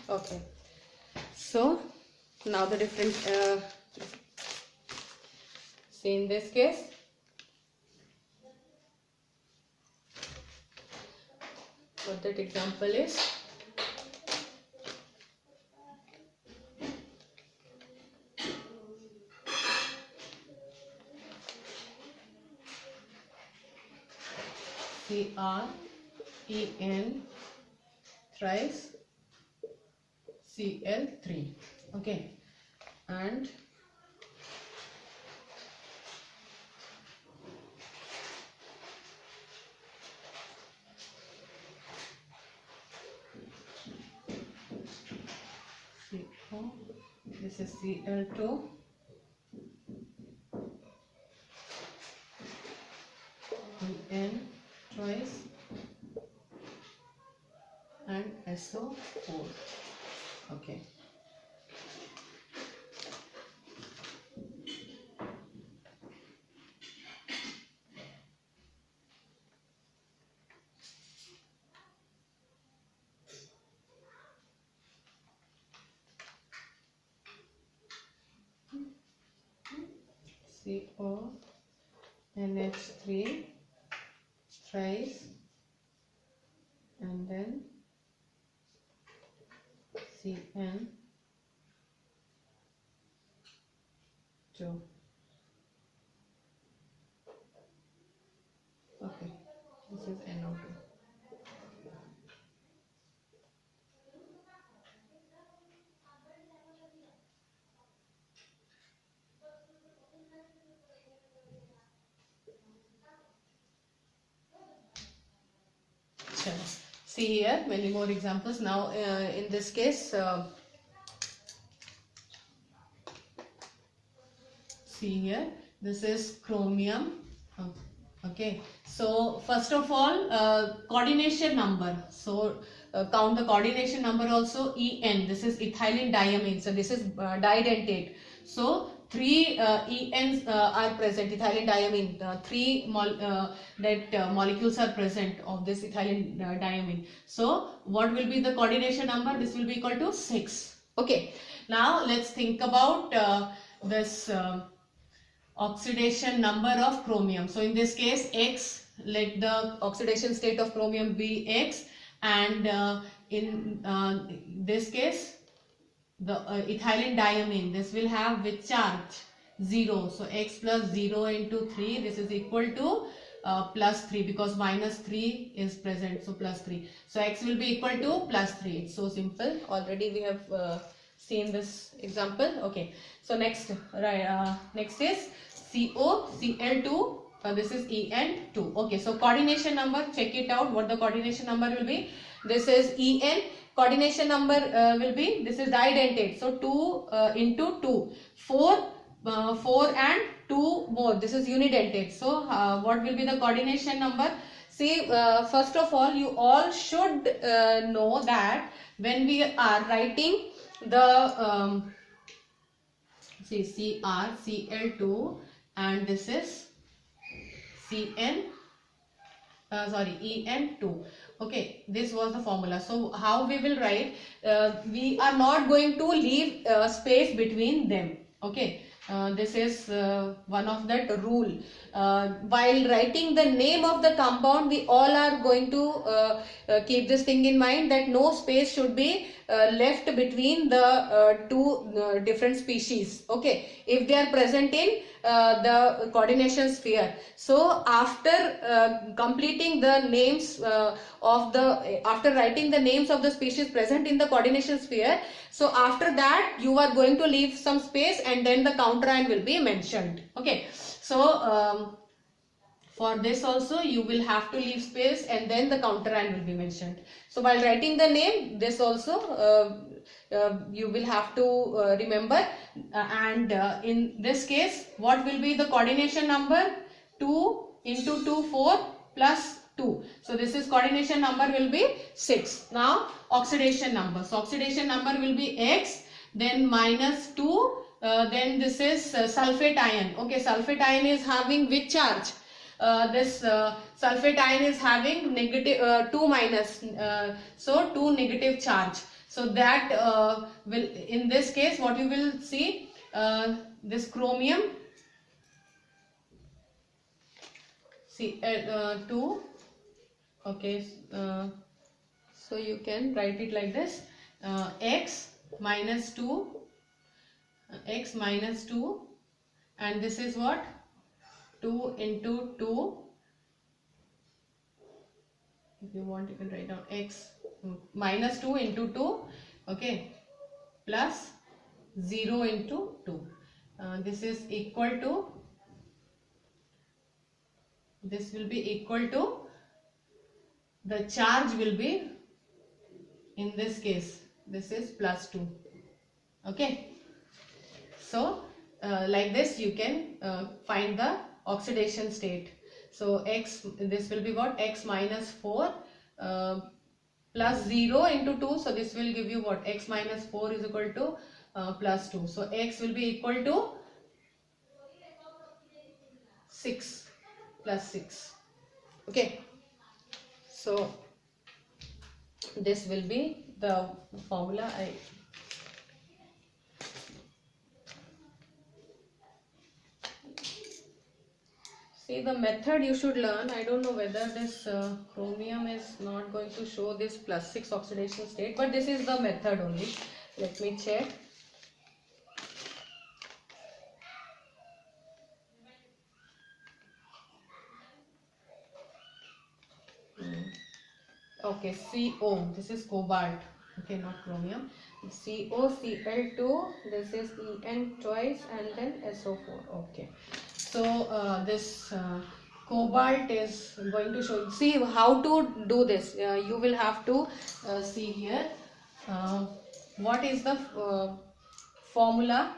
Okay, so now the different see in this case what that example is. CrEn thrice Cl3. Okay, and CO, this is Cl2, En twice, and SO4. Okay. CO NH3 thrice, and then CN2. Okay, this is NO2. See here many more examples. Now in this case see here, this is chromium. Okay, so first of all coordination number. So count the coordination number also. En, this is ethylene diamine, so this is didentate. So 3 ENs are present, ethylene diamine, 3 molecules are present of this ethylene diamine. So what will be the coordination number? This will be equal to 6. Okay, now let's think about this oxidation number of chromium. So in this case X, let the oxidation state of chromium be X, and in this case the ethylene diamine, this will have which charge? 0. So X plus 0 into 3, this is equal to plus 3, because minus 3 is present, so plus 3. So X will be equal to plus 3. It's so simple. Already we have seen this example. Okay, so next next is CO Cl2, this is En2. Okay, so coordination number, check it out what the coordination number will be. This is En, coordination number will be, this is didentate, so 2 into 2, 4 and 2 more, this is unidentate. So what will be the coordination number? See, first of all, you all should know that when we are writing the see Cr Cl2 and this is En En2. Okay, this was the formula. So how we will write? We are not going to leave space between them. Okay, this is one of that rule. While writing the name of the compound, we all are going to keep this thing in mind, that no space should be left between the two different species. Okay, if they are present in the coordination sphere. So after completing the names after writing the names of the species present in the coordination sphere, so after that you are going to leave some space and then the counter ion will be mentioned. Okay, so for this also you will have to leave space and then the counter ion will be mentioned. So while writing the name, this also you will have to remember, and in this case what will be the coordination number? 2 into 2 4 plus 2. So this is coordination number will be 6. Now oxidation number. So oxidation number will be X, then minus 2, then this is sulfate ion. Okay, sulfate ion is having which charge? This sulfate ion is having negative 2 minus, so 2 negative charge. So that will, in this case what you will see, this chromium, see 2. Okay, so you can write it like this, x minus 2, x minus 2, and this is what? 2 into 2. If you want, you can write down x minus 2 into 2, okay, plus 0 into 2. This is equal to, this will be equal to, the charge will be, in this case, this is plus 2. Okay, so like this you can find the oxidation state. So x, this will be what? X minus 4 plus 0 into 2. So this will give you what? X minus 4 is equal to plus 2. So x will be equal to 6 plus 6. Okay, so this will be the formula. See, the method you should learn. I don't know whether this chromium is not going to show this plus 6 oxidation state, but this is the method only. Let me check. Okay, CO, this is cobalt. Okay, not chromium. CO, Cl2, this is En twice, and then SO4. Okay. So this cobalt is going to show. See how to do this. You will have to see here. What is the formula?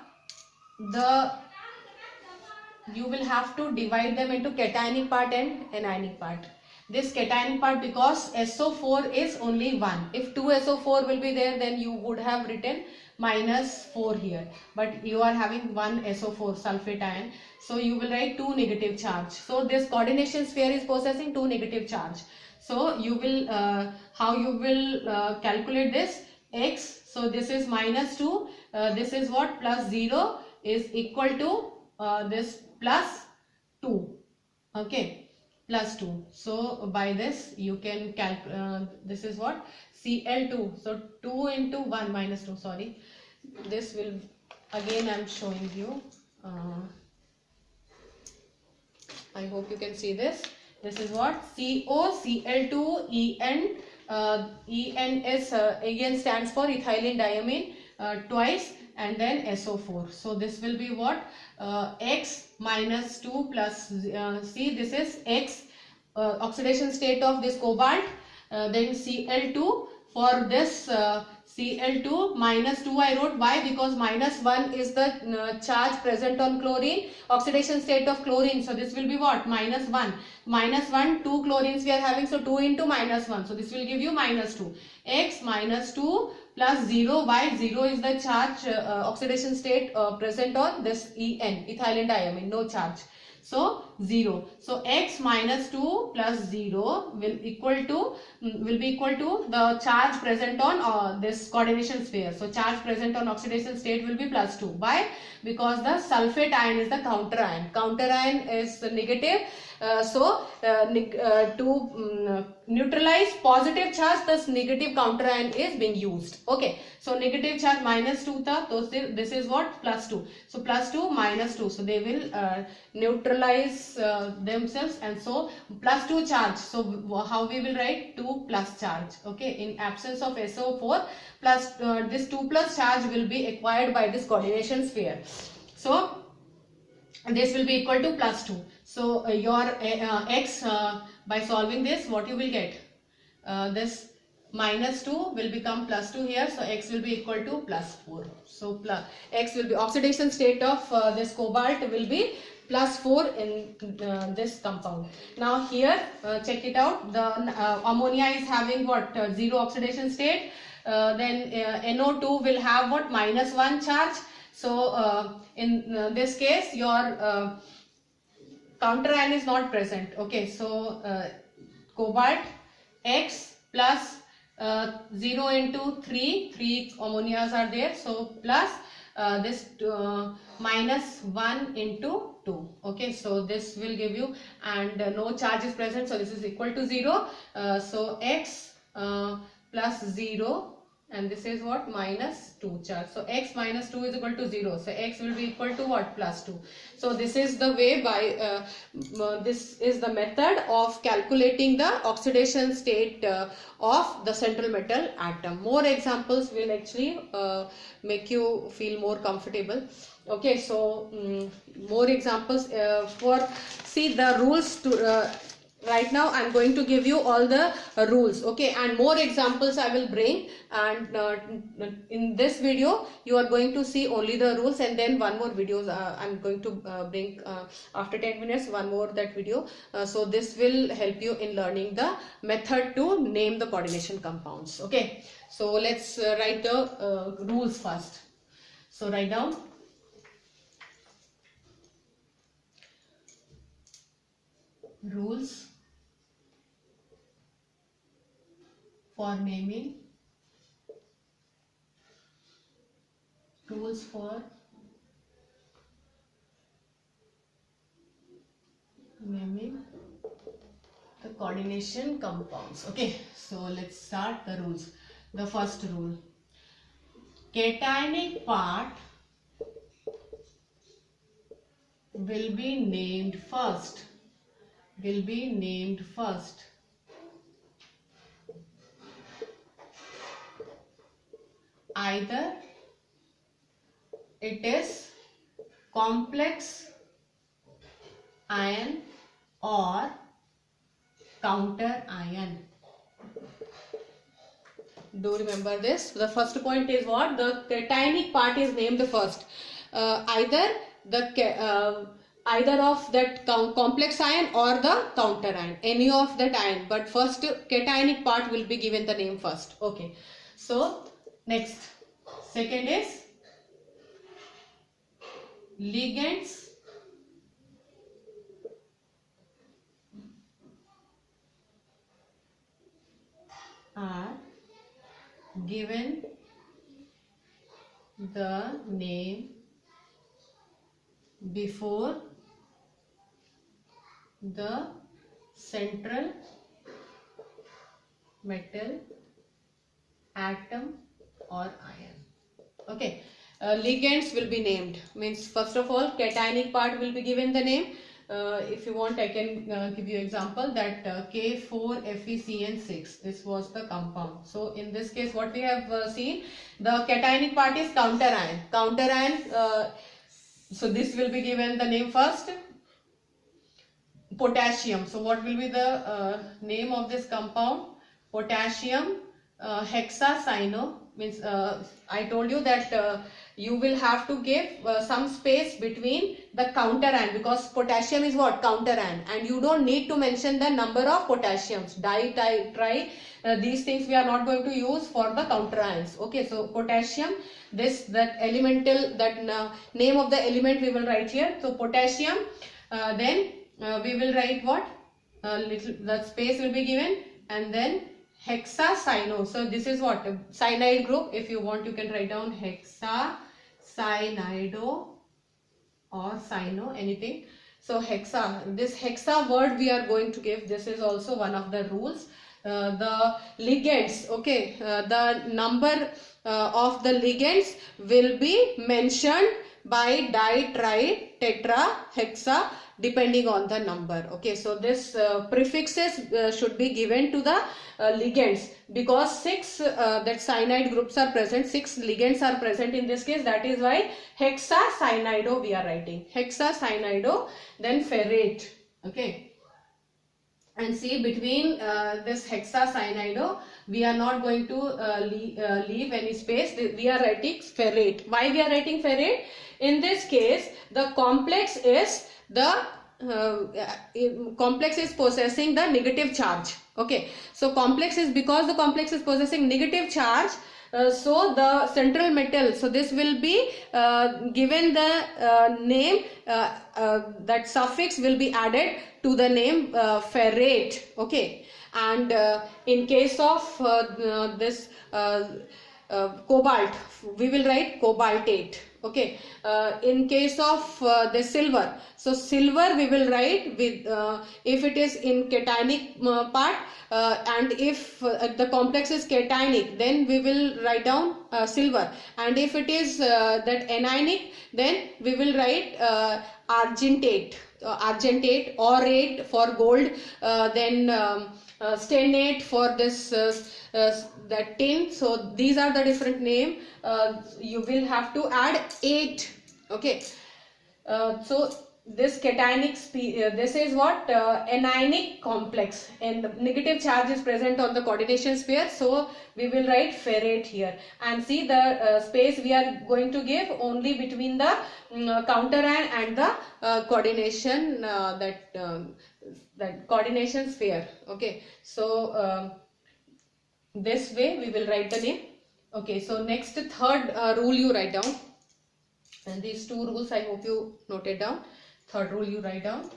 You will have to divide them into cationic part and anionic part. This cationic part, because SO4 is only 1. If 2 SO4 will be there, then you would have written minus 4 here. But you are having 1 SO4 sulfate ion. So you will write 2 negative charge. So this coordination sphere is possessing 2 negative charge. So you will, how you will calculate this? X. So this is minus 2. This is what? Plus 0 is equal to this plus 2. Okay. Plus 2. So by this you can calculate, this is what? Cl2. So 2 into 1 minus 2, sorry. This will, again I am showing you. I hope you can see this. This is what? CO, Cl2, En. En is, En stands for ethylene diamine twice, and then SO4. So this will be what? X minus 2 plus, see this is X, oxidation state of this cobalt, then Cl2. For this Cl2 minus 2 I wrote. Why? Because minus 1 is the charge present on chlorine, oxidation state of chlorine. So this will be what? Minus 1. Minus 1, 2 chlorines we are having. So 2 into minus 1. So this will give you minus 2. X minus 2 plus 0. Why? 0 is the charge oxidation state present on this En, ethylene diamine, no charge. So 0. So x minus 2 plus 0 will be equal to the charge present on this coordination sphere. So charge present on oxidation state will be plus 2. Why? Because the sulfate ion is the counter ion. Counter ion is negative. To neutralize positive charge, this negative counter ion is being used. Okay, so negative charge minus 2 tha, so this is what? Plus 2. So plus 2 minus 2, so they will neutralize themselves, and so plus 2 charge. So how we will write? 2 plus charge. Okay, in absence of SO4, plus this 2 plus charge will be acquired by this coordination sphere. So this will be equal to plus 2. So your x, by solving this, what you will get? This minus 2 will become plus 2 here. So x will be equal to plus 4. So x will be, oxidation state of this cobalt will be plus 4 in this compound. Now here, check it out. The ammonia is having what? 0 oxidation state. Then NO2 will have what? Minus 1 charge. So in this case, your counter ion is not present. Okay, so cobalt x plus 0 into 3 ammonias are there. So plus this minus 1 into 2. Okay, so this will give you, and no charge is present, so this is equal to 0. So x plus 0, and this is what? Minus 2 charge. So x minus 2 is equal to 0. So x will be equal to what? Plus 2. So this is the way, by this is the method of calculating the oxidation state of the central metal atom. More examples will actually make you feel more comfortable. Okay, so more examples see the rules to right now I am going to give you all the rules. Okay, and more examples I will bring, and in this video you are going to see only the rules, and then one more videos I am going to bring after 10 minutes, one more that video. So this will help you in learning the method to name the coordination compounds. Okay, so let's write the rules first. So write down rules for naming, rules for naming the coordination compounds. Okay, so let's start the rules. The first rule: cationic part will be named first. Will be named first. Either it is complex ion or counter ion. Do remember this. The first point is what? The cationic part is named first. Either of that complex ion or the counter ion, any of that ion, but first cationic part will be given the name first. Okay, so next, second is ligands are given the name before the central metal atom or ion. Okay, ligands will be named, means first of all cationic part will be given the name. If you want, I can give you example that K4FeCN6, this was the compound. So in this case what we have seen, the cationic part is counter ion. Counter ion, so this will be given the name first. Potassium, so what will be the name of this compound? Potassium hexacyano, means I told you that you will have to give some space between the counter ion, because potassium is what? Counter ion, and you don't need to mention the number of potassiums. Di, tri, these things we are not going to use for the counter ions. Okay, so potassium, that elemental, that name of the element we will write here. So potassium Then we will write what? The space will be given, and then hexacyano. So this is what? Cyanide group. If you want, you can write down hexacyanido or cyano, anything. So hexa, this hexa word we are going to give. This is also one of the rules. The ligands, okay, the number of the ligands will be mentioned by di, tri, tetra, hexa, depending on the number. Okay, so this prefixes should be given to the ligands, because 6 that cyanide groups are present, 6 ligands are present in this case. That is why hexacyanido we are writing, hexacyanido, then ferrate. Okay, and see, between this hexacyanido we are not going to leave any space. We are writing ferrate. Why we are writing ferrate? In this case, the complex is possessing the negative charge. Okay, so complex is, because the complex is possessing negative charge, so the central metal, so this will be given the name, that suffix will be added to the name ferrate. Okay, and in case of this cobalt, we will write cobaltate. Okay, in case of the silver, so silver we will write with if it is in cationic part, and if the complex is cationic, then we will write down silver, and if it is that anionic, then we will write argentate, aurate for gold, then stenate for this that tin. So these are the different name. You will have to add 8. Okay, so this cationic this is what anionic complex, and the negative charge is present on the coordination sphere, so we will write ferrate here. And see, the space we are going to give only between the counter and the coordination that coordination sphere. Okay, so this way we will write the name. Okay, so next, third rule you write down, and these 2 rules I hope you noted down. Third rule you write down.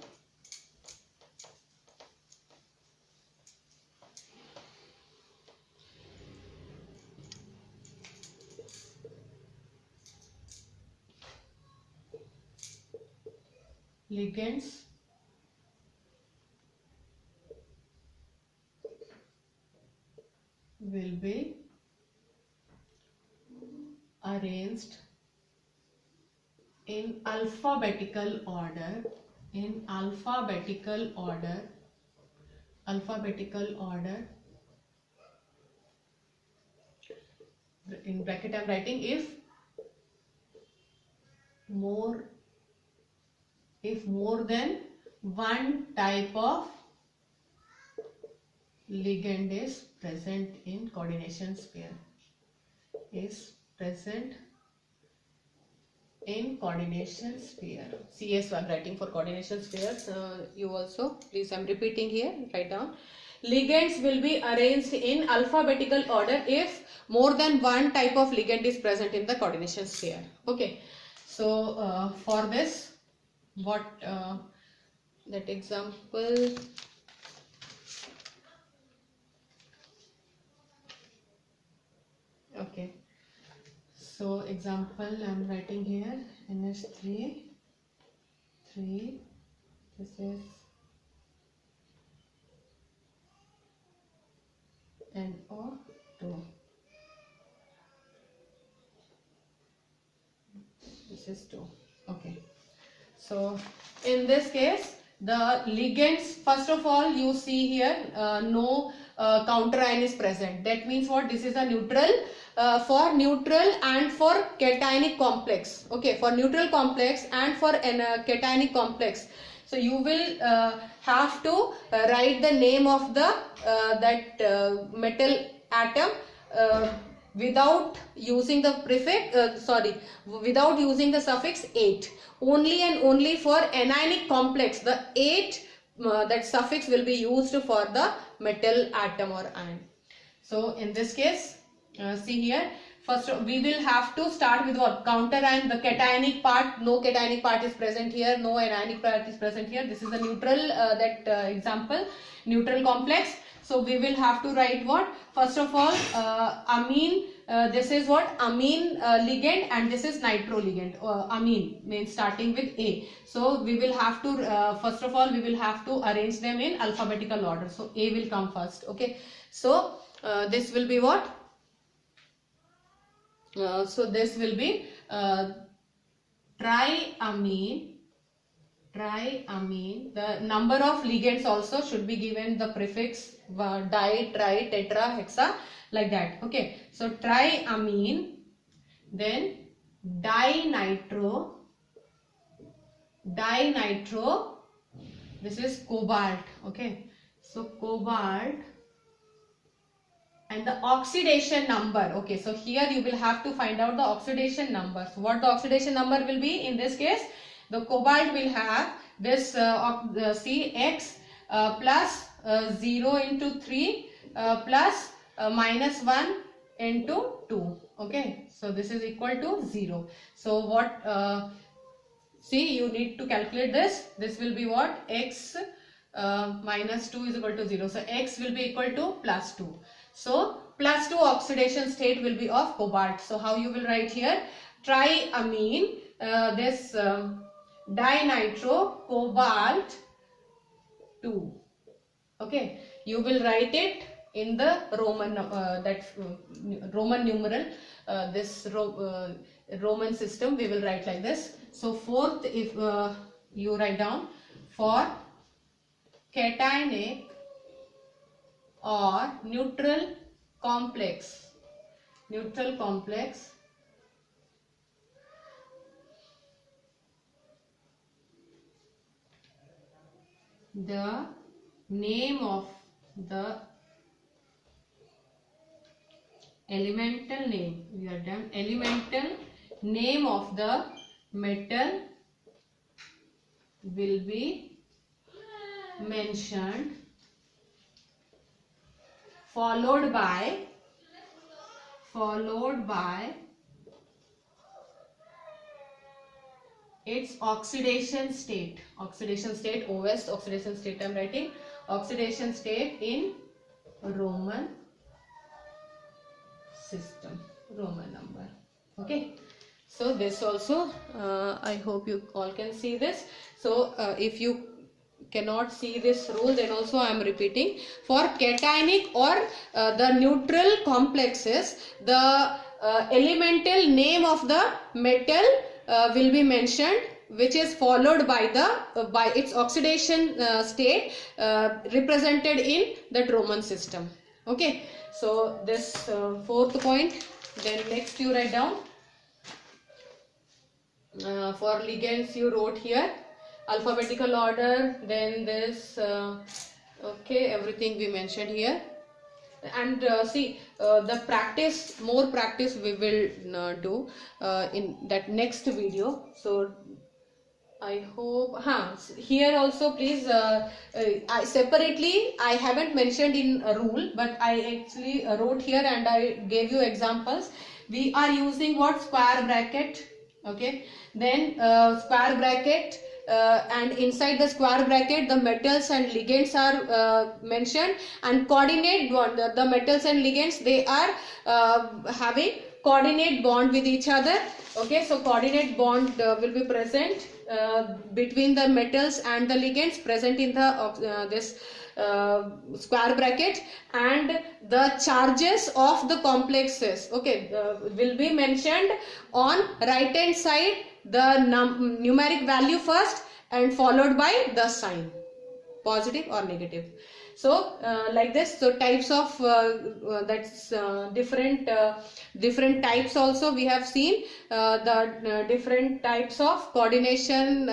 Ligands will be arranged in alphabetical order, in bracket I am writing, if more than one type of ligand is present in coordination sphere, is present in coordination sphere. CS I am writing for coordination sphere. You also, please, I am repeating here, write down. Ligands will be arranged in alphabetical order if more than one type of ligand is present in the coordination sphere. Okay, so for this, what that example, okay, so example I am writing here, NH3, this is NO2, this is 2. Okay, so in this case, the ligands, first of all, you see here no counter ion is present. That means what? This is a neutral. For neutral and for cationic complex. Okay, for neutral complex and for cationic complex. So you will have to write the name of the metal atom without using the prefix, without using the suffix 8. Only and only for anionic complex, the 8 that suffix will be used for the metal atom or ion. So in this case, see here, First, we will have to start with what? Counter ion, the cationic part. No cationic part is present here. No anionic part is present here. This is a neutral, example, neutral complex. So we will have to write what? First of all, amine. This is what? Amine ligand, and this is nitro ligand. Amine means starting with A. So we will have to, first of all, we will have to arrange them in alphabetical order. So A will come first. Okay. So this will be what? So this will be triamine. The number of ligands also should be given the prefix di, tri, tetra, hexa, like that. Okay. So triamine, then dinitro. This is cobalt. Okay. So cobalt. And the oxidation number. Okay, so here you will have to find out the oxidation number. So what the oxidation number will be in this case? The cobalt will have this Cx plus 0 into 3 plus minus 1 into 2. Okay, so this is equal to 0. So what, see, you need to calculate this. This will be what? X minus 2 is equal to 0. So X will be equal to plus 2. So plus 2 oxidation state will be of cobalt. So how you will write here? Triamine, this dinitro cobalt 2. Okay, you will write it in the Roman Roman numeral. This Roman system we will write like this. So fourth, if you write down for cationic or neutral complex, the name of the elemental name, we are done, elemental name of the metal will be mentioned, followed by its oxidation state, OS, oxidation state I am writing, oxidation state in Roman system, Roman number. Okay, so this also I hope you all can see this. So if you cannot see this rule, then also I am repeating. For cationic or the neutral complexes, the elemental name of the metal will be mentioned, which is followed by the by its oxidation state represented in that Roman system. Okay, so this fourth point. Then next you write down for ligands you wrote here alphabetical order, then this okay, everything we mentioned here. And see, the practice, more practice we will do in that next video. So I hope, here also please, I separately, I haven't mentioned in a rule, but I actually wrote here and I gave you examples. We are using what? Square bracket. Okay, then square bracket, and inside the square bracket the metals and ligands are mentioned, and coordinate bond, the metals and ligands, they are having coordinate bond with each other. Okay, so coordinate bond will be present between the metals and the ligands present in the this square bracket, and the charges of the complexes, okay, will be mentioned on right hand side, the numeric value first and followed by the sign, positive or negative. So like this. So types of that's different types also we have seen, the different types of coordination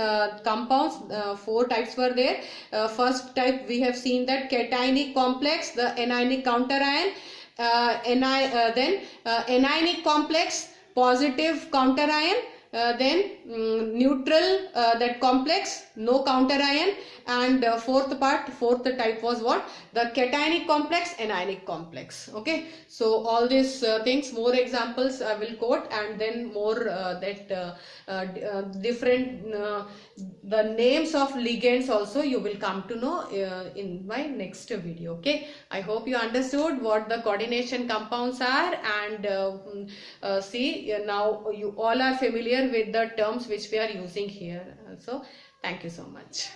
compounds. 4 types were there. First type we have seen that cationic complex, the anionic counterion, then anionic complex, positive counterion, then neutral, that complex, no counter ion, and fourth type was what? The cationic complex, anionic complex. Okay, so all these things, more examples I will quote, and then more different the names of ligands also you will come to know in my next video. Okay, I hope you understood what the coordination compounds are, and see, now you all are familiar with the terms which we are using here. So thank you so much.